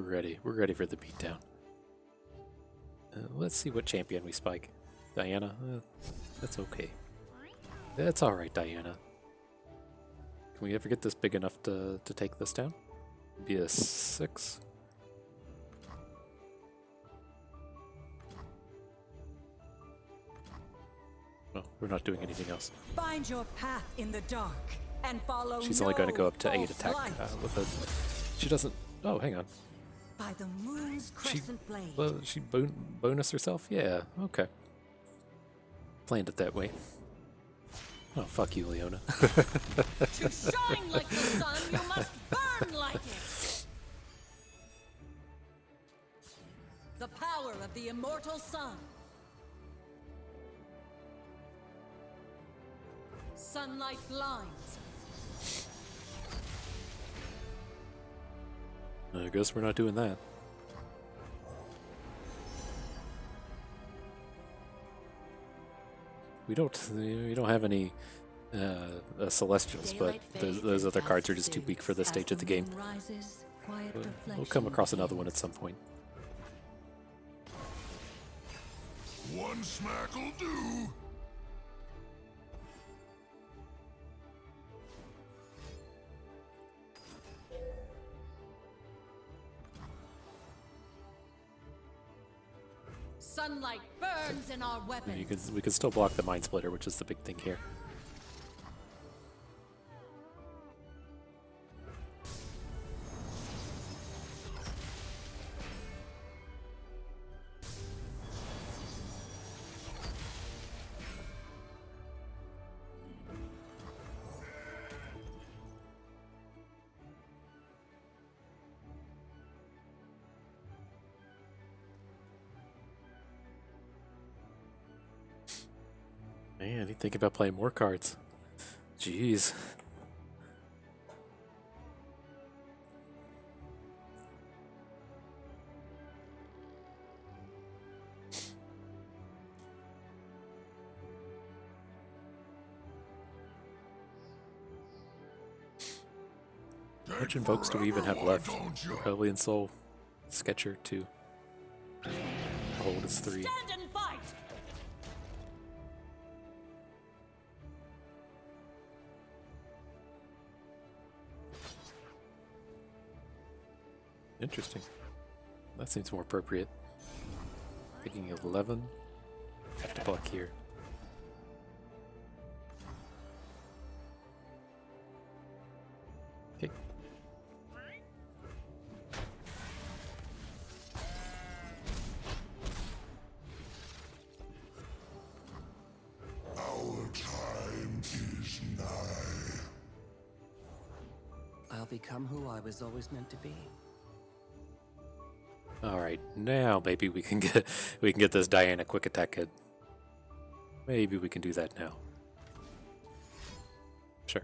we're ready. We're ready for the beatdown. Let's see what champion we spike. Diana? That's okay. That's alright, Diana. Can we ever get this big enough to take this down? Be a 6? No, we're not doing anything else. Find your path in the dark and follow. She's only going to go up to 8 false attack light. with a... She doesn't... Oh, hang on. By the moon's crescent blade. Well, she bonus herself? Yeah, okay. Planned it that way. Oh, fuck you, Leona. To shine like the sun, you must burn like it. The power of the immortal sun. Sunlight blinds. I guess we're not doing that. We don't have any Celestials, but those other cards are just too weak for this stage of the game. We'll come across another one at some point. One smack'll do. Sunlight burns in our weapons. We could still block the Mind Splitter, which is the big thing here. Man, you think about playing more cards. Jeez. How much invokes do we even have left? Aurelion Sol, Sketcher 2. Hold is 3. Stand and fight. Interesting. That seems more appropriate. Picking 11. Have to block here. Okay. Our time is nigh. I'll become who I was always meant to be. All right, now maybe we can get this Diana quick attack hit. Maybe we can do that now. Sure.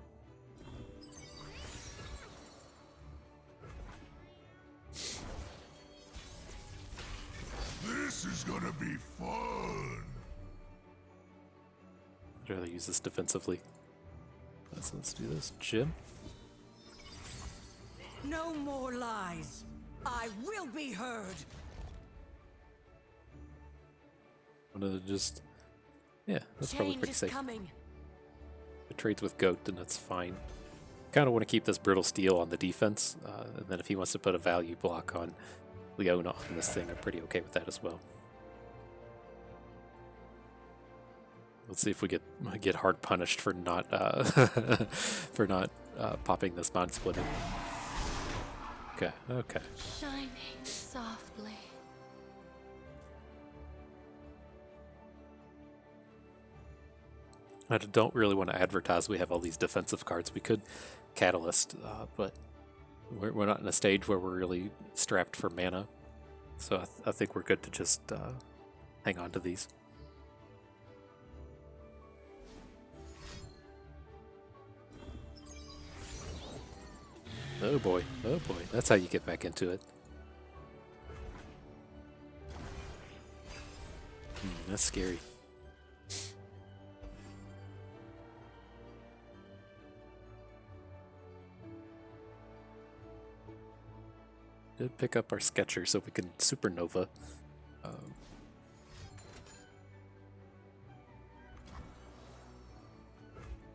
This is gonna be fun. I'd rather use this defensively. Let's do this. Jim? No more lies. I will be heard. I'm gonna just... Yeah, that's probably Change pretty is safe. coming. It trades with Goat, then that's fine. Kind of want to keep this Brittle Steel on the defense, and then if he wants to put a value block on Leona on this thing, I'm pretty okay with that as well. Let's see if we get hard punished for not popping this Mind Splitter. Okay, okay. Shining softly. I don't really want to advertise we have all these defensive cards. We could Catalyst, but we're not in a stage where we're really strapped for mana. So I think we're good to just hang on to these. Oh boy, that's how you get back into it. That's scary. did pick up our Sketcher so we can Supernova.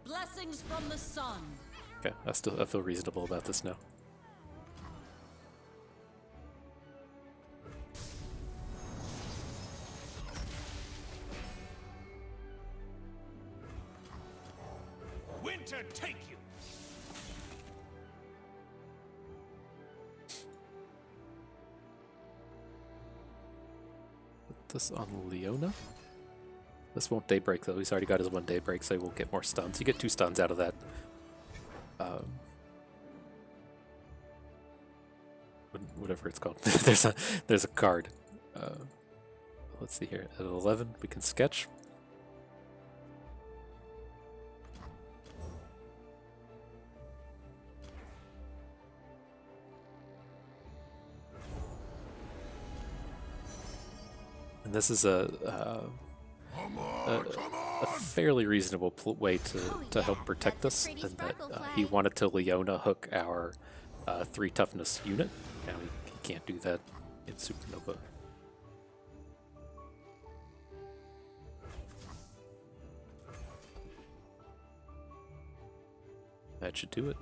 Blessings from the sun. Okay, I feel reasonable about this now. Winter take you! Put this on Leona. This won't daybreak though. He's already got his 1 daybreak, so he won't get more stuns. You get 2 stuns out of that. Whatever it's called. there's a card. Let's see here. At 11, we can sketch. And this is a fairly reasonable way to help protect us, in that he wanted to Leona hook our 3 toughness unit. Now he can't do that in Supernova. That should do it.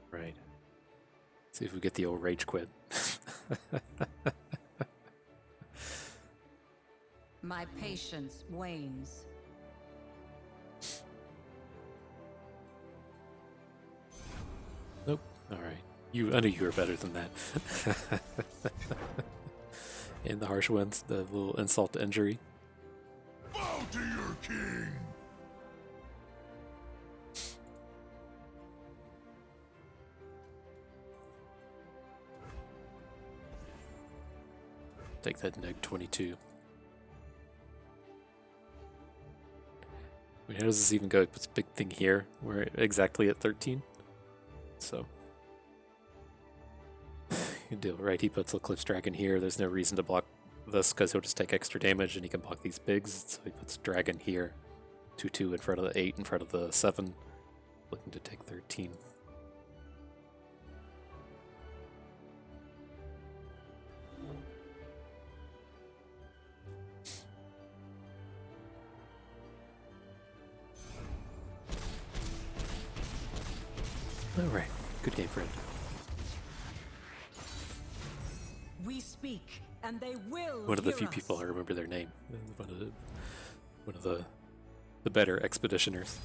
Right. See if we get the old rage quit. My patience wanes. Nope. All right. I knew you were better than that. In the harsh winds, the little insult to injury. Bow to your king! Take that neg 22. I mean, how does this even go? It puts a big thing here. We're exactly at 13. So. Good deal, right? He puts Eclipse Dragon here. There's no reason to block this because he'll just take extra damage and he can block these bigs. So he puts Dragon here. 2-2 in front of the 8, in front of the 7. Looking to take 13. Alright, good game, friend. We speak, and they will. One of the hear few us. people I remember their name. One of the better expeditioners.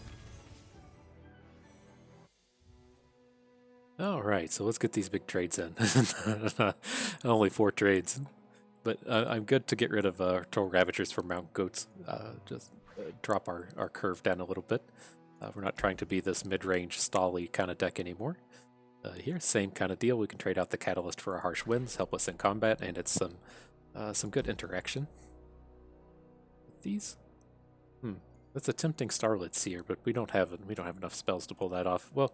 Alright, so let's get these big trades in. Only 4 trades. But I'm good to get rid of Troll Ravagers for Mount Goats. Just drop our curve down a little bit. We're not trying to be this mid-range stally kind of deck anymore. Here, same kind of deal. We can trade out the Catalyst for our Harsh Winds, help us in combat, and it's some good interaction. With these, that's a tempting Starlit Seer, but we don't have enough spells to pull that off. Well,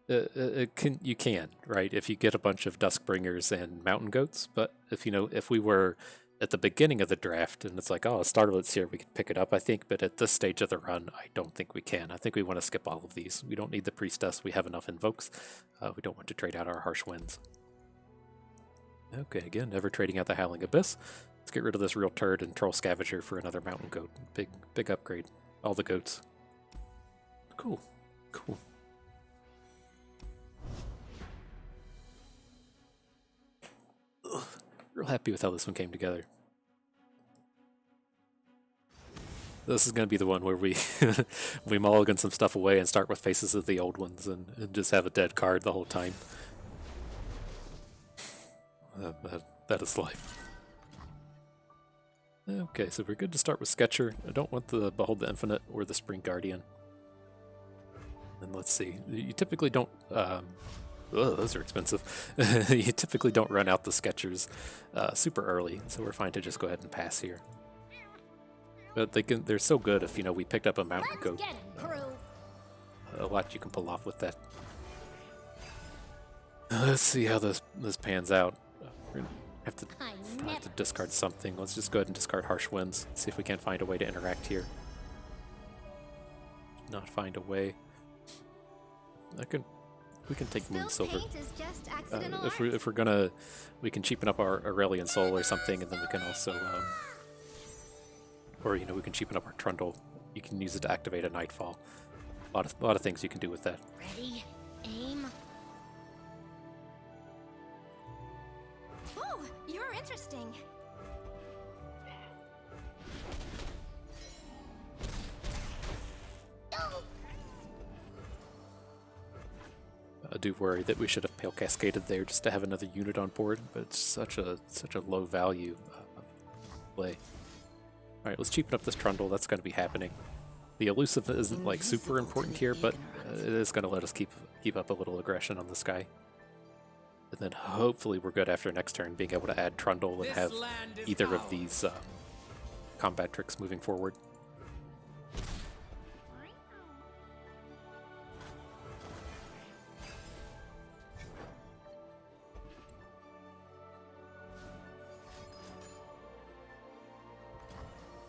you can, right? If you get a bunch of Duskbringers and Mountain Goats, but if we were at the beginning of the draft, and it's like, oh, Starlet's here, we can pick it up, I think, but at this stage of the run, I don't think we can. I think we want to skip all of these. We don't need the Priestess, we have enough Invokes. We don't want to trade out our Harsh Winds. Okay, again, never trading out the Howling Abyss. Let's get rid of this real turd and Troll Scavenger for another Mountain Goat. Big upgrade. All the goats. Cool. Ugh. Real happy with how this one came together. This is going to be the one where we we mulligan some stuff away and start with faces of the old ones and just have a dead card the whole time. That is life. Okay, so we're good to start with Sketcher. I don't want the Behold the Infinite or the Spring Guardian. And let's see. You typically don't... those are expensive. You typically don't run out the Sketchers super early, so we're fine to just go ahead and pass here. But they're so good if, we picked up a Mountain Goat. a lot you can pull off with that. Let's see how this pans out. We're gonna have to discard something. Let's just go ahead and discard Harsh Winds. See if we can't find a way to interact here. Not find a way. We can take Moon Silver. If we're gonna, we can cheapen up our Aurelion Sol or something, and then we can also, or you know, we can cheapen up our Trundle. You can use it to activate a Nightfall. A lot of things you can do with that. Ready, aim. Oh, you're interesting. I do worry that we should have Pale Cascaded there just to have another unit on board, but it's such a low value play. All right, let's cheapen up this Trundle. That's going to be happening. The elusive isn't like super important here, but it is going to let us keep up a little aggression on this guy. And then hopefully we're good after next turn, being able to add Trundle and have either of these combat tricks moving forward.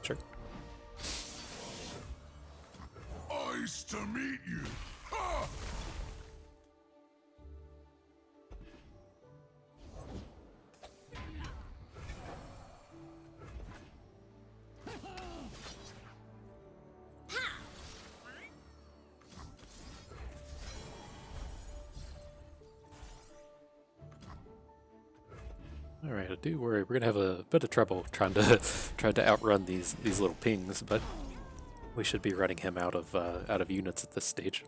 Sure. Nice to meet you. Ha! All right, I do worry we're gonna have a bit of trouble trying to outrun these little pings, but we should be running him out of units at this stage.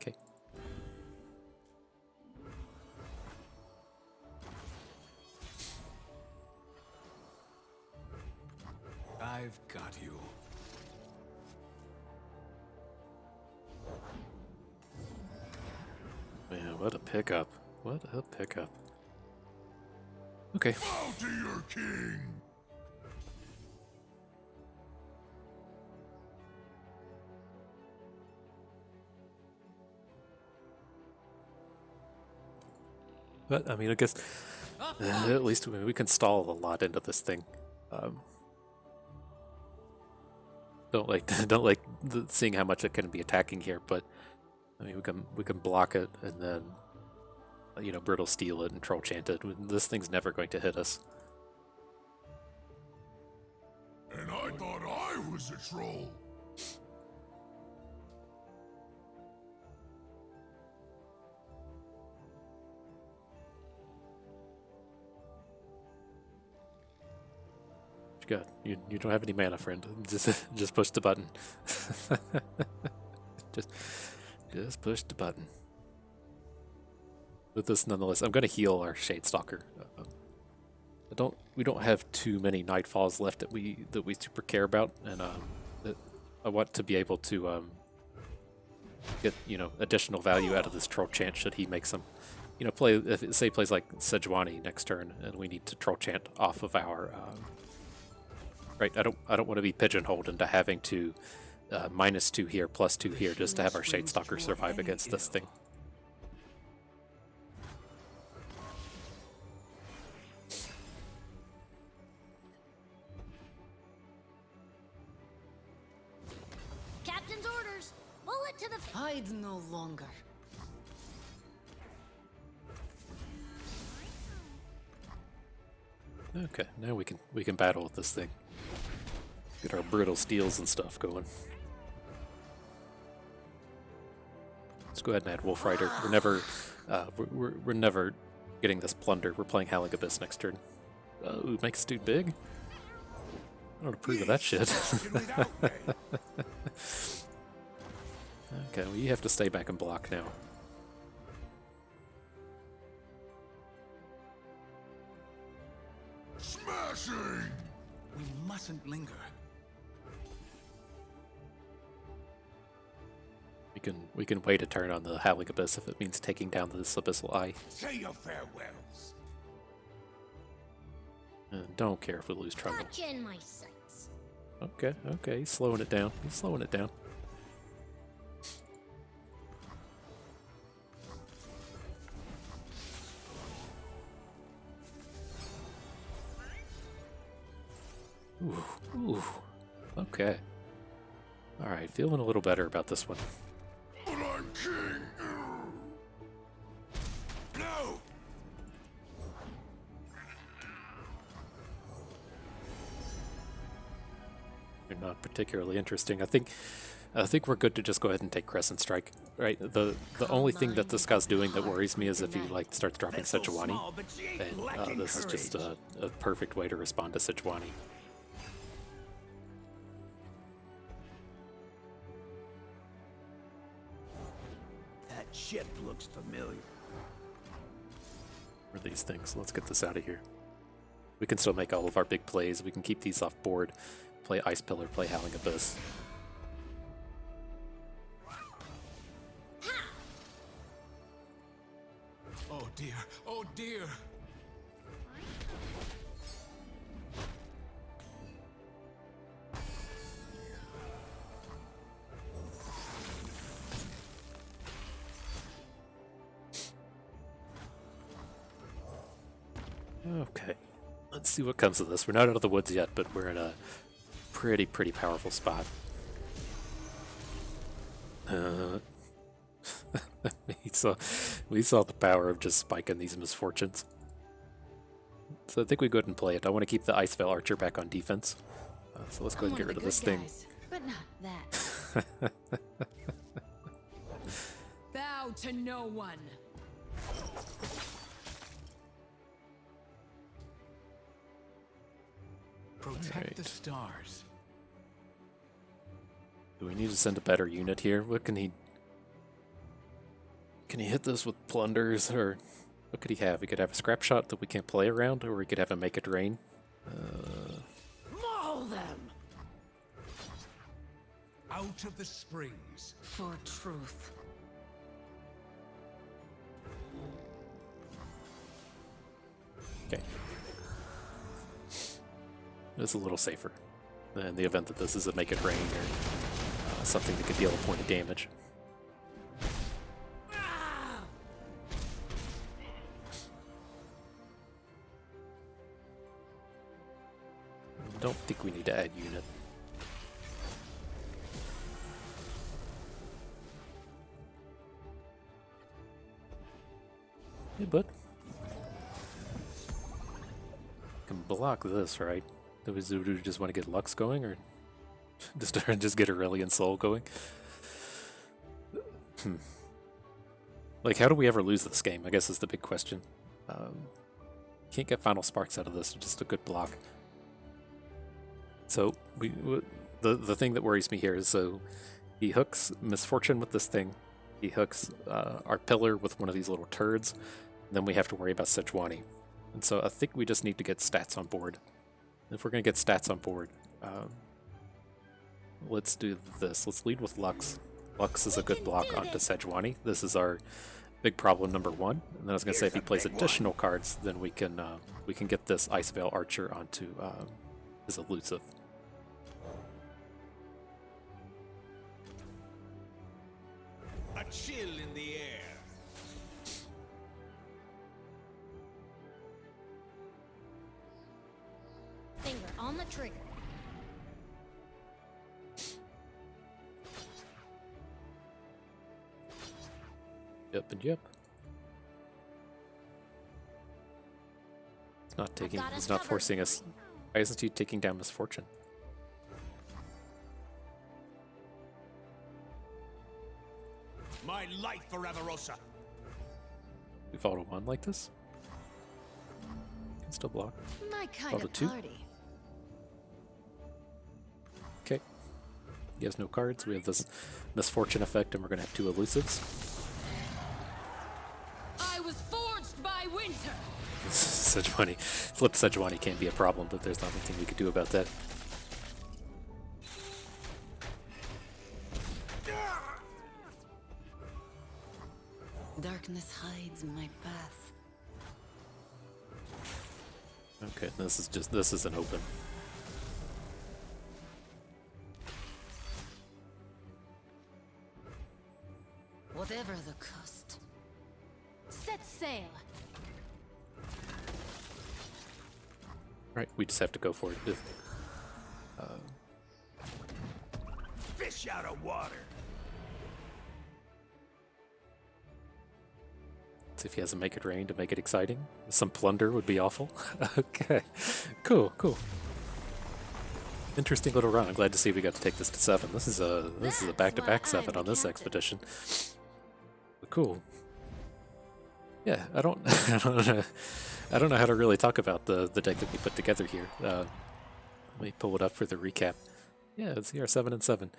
Okay. I've got you. Man, what a pickup. What a pickup. Okay. Bow to your king. But, I mean, I guess at least we can stall a lot into this thing. Don't like seeing how much it can be attacking here, but I mean, we can block it and then, you know, Brittle Steel it and Troll Chant it. This thing's never going to hit us. And I thought I was a troll. What you got? You don't have any mana, friend. Just push the button. Just push the button. With this, nonetheless, I'm going to heal our Shadestalker. We don't have too many Nightfalls left that we super care about, and I want to be able to get, you know, additional value out of this Troll Chant should he make some, you know, play. If it, say he plays like Sejuani next turn, and we need to Troll Chant off of our right. I don't want to be pigeonholed into having to -2 here, +2 here, just to have our Shadestalker survive against this thing. Captain's orders. Bullet to the. Hide no longer. Okay, now we can battle with this thing. Get our brittle steels and stuff going. Let's go ahead and add Wolf Rider. We're never getting this plunder. We're playing Howling Abyss next turn. Ooh, make this dude big. I don't approve of that shit. Okay, well, you have to stay back and block now. Smashing! We mustn't linger. We can wait a turn on the Howling Abyss if it means taking down this Abyssal Eye. Say your farewells. Don't care if we lose Trundle. Watching my sights. Okay, okay, he's slowing it down. He's slowing it down. Ooh, ooh. Okay. Alright, feeling a little better about this one. But I'm king. No! They're not particularly interesting. I think we're good to just go ahead and take Crescent Strike. Right? The only thing that this guy's doing that worries me is if he like starts dropping Sejuani. And this is just a perfect way to respond to Sejuani. That ship looks familiar. For these things. Let's get this out of here. We can still make all of our big plays. We can keep these off board. Play Ice Pillar, play Howling Abyss. Oh dear, oh dear. Okay. Let's see what comes of this. We're not out of the woods yet, but we're in a pretty powerful spot. we saw the power of just spiking these misfortunes. So I think we go ahead and play it. I want to keep the Ice Veil Archer back on defense. So let's go ahead and get rid of this thing. But not that. Bow to no one. Protect the Right. stars. Do we need to send a better unit here? What can he... Can he hit this with plunders, or... What could he have? He could have a scrap shot that we can't play around, or he could have a make it rain. Maul them Out of the springs. for truth. Okay. It's a little safer in the event that this is a make it rain or something that could deal a point of damage. Don't think we need to add unit. Hey, bud. Can block this, right? Do we just want to get Lux going, or just get Aurelion Sol going? Like, how do we ever lose this game? I guess is the big question. Can't get Final Sparks out of this. Just a good block. So the thing that worries me here is, so he hooks Misfortune with this thing. He hooks our pillar with one of these little turds. And then we have to worry about Sejuani. And so I think we just need to get stats on board. If we're going to get stats on board, let's do this. Let's lead with Lux. Lux is a good block onto Sejuani. This is our big problem number one. And then I was going to say, if he plays additional cards, then we can get this Ice Veil Archer onto his elusive. A chill in the air. Finger on the trigger. Yep and yep. It's not taking. got us It's not covered. forcing us. Why isn't he taking down Misfortune? My life forever, Rosa. We followed a 1 like this. Can still block. My kind Followed of a 2. party. Okay. He has no cards. We have this Misfortune effect, and we're gonna have 2 elusives. I was forged by winter. Sejuani, flip Sejuani can be a problem, but there's not anything we could do about that. Darkness hides my path. Okay, this is an open. Whatever the cost. Set sail! Right, we just have to go for it. Fish out of water. See if he has a make it rain to make it exciting. Some plunder would be awful. Okay, cool. Interesting little run. I'm glad to see we got to take this to 7. This is a back-to-back 7 on this expedition. Cool. Yeah, I don't I don't know how to really talk about the deck that we put together here. Let me pull it up for the recap. Yeah, it's here 7 and 7.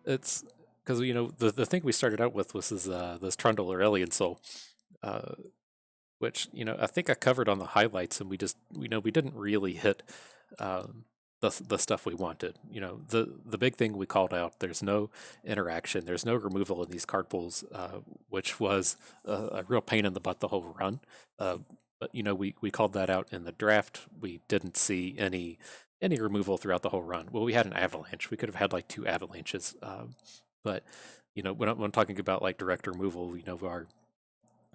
It's because the thing we started out with was this Trundle Aurelion Sol, which I think I covered on the highlights, and we didn't really hit the stuff we wanted. The big thing we called out: there's no interaction, there's no removal in these card pools, which was a real pain in the butt the whole run. But we called that out in the draft. We didn't see any removal throughout the whole run. Well, we had an avalanche. We could have had like 2 avalanches, but when I'm talking about like direct removal, our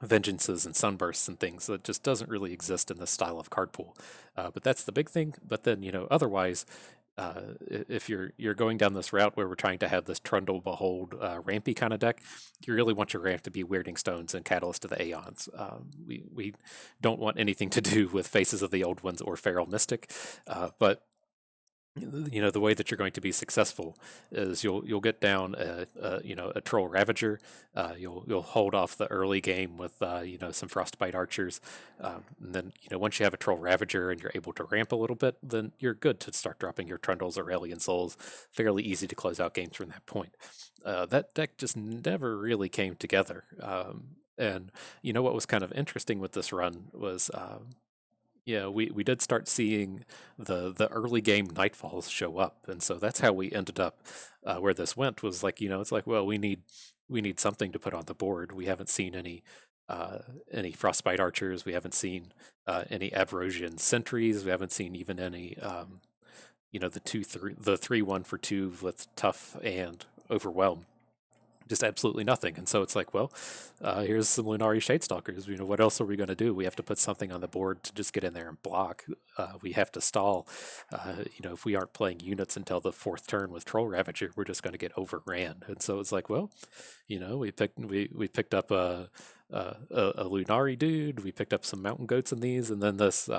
vengeances and sunbursts and things that just doesn't really exist in this style of card pool. But that's the big thing. But then otherwise, if you're going down this route where we're trying to have this Trundle Behold rampy kind of deck, you really want your ramp to be Weirding Stones and Catalyst of the Aeons. We don't want anything to do with Faces of the Old Ones or Feral Mystic, but the way that you're going to be successful is you'll get down a Troll Ravager. You'll hold off the early game with some Frostbite Archers, and then once you have a Troll Ravager and you're able to ramp a little bit, then you're good to start dropping your Trundles or Aurelion Sols. Fairly easy to close out games from that point. That deck just never really came together. And what was kind of interesting with this run was we did start seeing the early game Nightfalls show up, and so that's how we ended up where this went. Was like it's like, well, we need something to put on the board. We haven't seen any Frostbite Archers. We haven't seen any Abrosian Sentries. We haven't seen even any the 3/1 for 2 with Tough and Overwhelm. Just absolutely nothing. And so it's like, well, here's some Lunari Shadestalkers. What else are we going to do? We have to put something on the board to just get in there and block. We have to stall. If we aren't playing units until the 4th turn with Troll Ravager, we're just going to get overran. And so it's like, well, we picked up a Lunari dude. We picked up some Mountain Goats in these, and then this.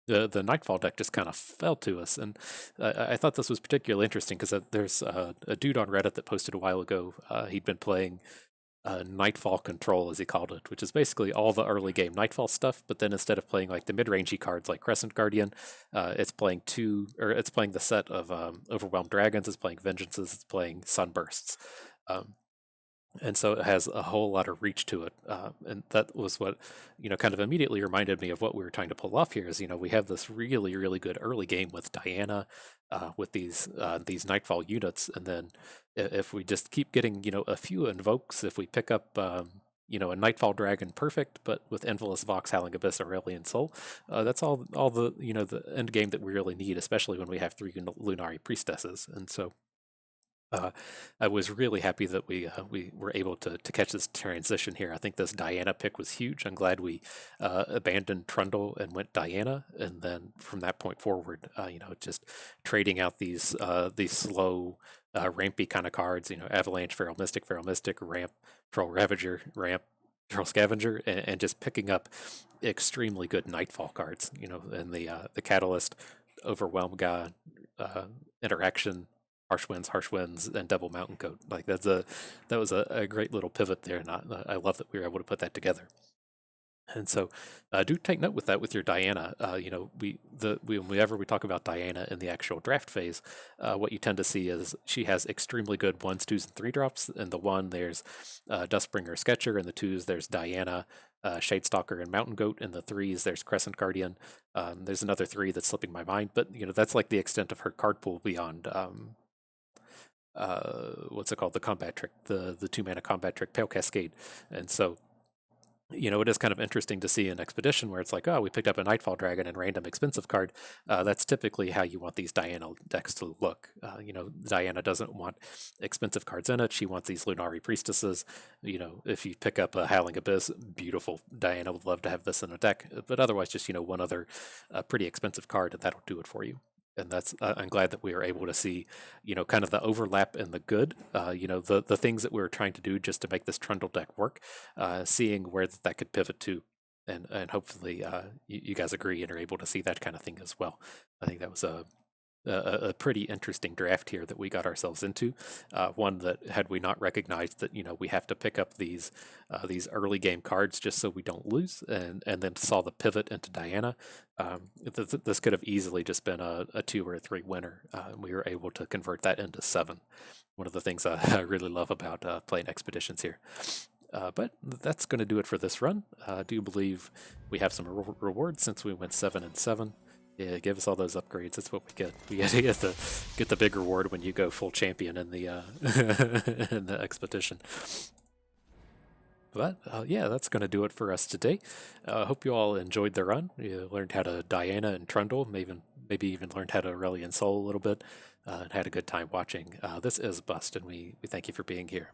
The Nightfall deck just kind of fell to us, and I thought this was particularly interesting because there's a dude on Reddit that posted a while ago. He'd been playing Nightfall Control, as he called it, which is basically all the early game Nightfall stuff, but then instead of playing like the mid-rangey cards like Crescent Guardian, it's playing the set of Overwhelmed Dragons, it's playing Vengeances, it's playing Sunbursts. And so it has a whole lot of reach to it. And that was what, kind of immediately reminded me of what we were trying to pull off here is, we have this really, really good early game with Diana, with these Nightfall units. And then if we just keep getting, a few invokes, if we pick up, a Nightfall Dragon perfect, but with Endless Vox, Howling Abyss, Aurelion Sol, that's all the, the end game that we really need, especially when we have 3 Lunari Priestesses. And so I was really happy that we were able to catch this transition here. I think this Diana pick was huge. I'm glad we abandoned Trundle and went Diana, and then from that point forward, just trading out these slow, rampy kind of cards. Avalanche, Feral Mystic, Ramp, Troll Ravager, Ramp, Troll Scavenger, and just picking up extremely good Nightfall cards. And the Catalyst, Overwhelm guy, Interaction, Harsh Winds, and Double Mountain Goat. Like that was a great little pivot there, and I love that we were able to put that together. And so, do take note with that with your Diana. Whenever we talk about Diana in the actual draft phase, what you tend to see is she has extremely good 1s, 2s, and 3 drops. In the 1, there's Dustbringer Sketcher. In the 2s, there's Diana, Shadestalker, and Mountain Goat. In the 3s, there's Crescent Guardian. There's another 3 that's slipping my mind, but that's like the extent of her card pool beyond. What's it called? The combat trick, the 2-mana combat trick, Pale Cascade. And so it is kind of interesting to see an expedition where it's like, oh, we picked up a Nightfall Dragon and random expensive card. That's typically how you want these Diana decks to look. Diana doesn't want expensive cards in it. She wants these Lunari Priestesses. If you pick up a Howling Abyss, beautiful. Diana would love to have this in a deck. But otherwise, just, one other pretty expensive card, and that'll do it for you. And that's I'm glad that we are able to see, kind of the overlap in the good, the things that we were trying to do just to make this Trundle deck work, seeing where that could pivot to, and hopefully you guys agree and are able to see that kind of thing as well. I think that was a pretty interesting draft here that we got ourselves into. One that, had we not recognized that we have to pick up these early game cards just so we don't lose, and then saw the pivot into Diana, this could have easily just been a 2 or a 3 winner. We were able to convert that into 7. One of the things I really love about playing expeditions here. But that's going to do it for this run. I do believe we have some rewards since we went 7 and 7. Yeah, give us all those upgrades. That's what we get. We get the big reward when you go full champion in the in the expedition. But yeah, that's going to do it for us today. Hope you all enjoyed the run. You learned how to Diana and Trundle, maybe even learned how to Aurelion Sol a little bit, and had a good time watching. This is Bust, and we thank you for being here.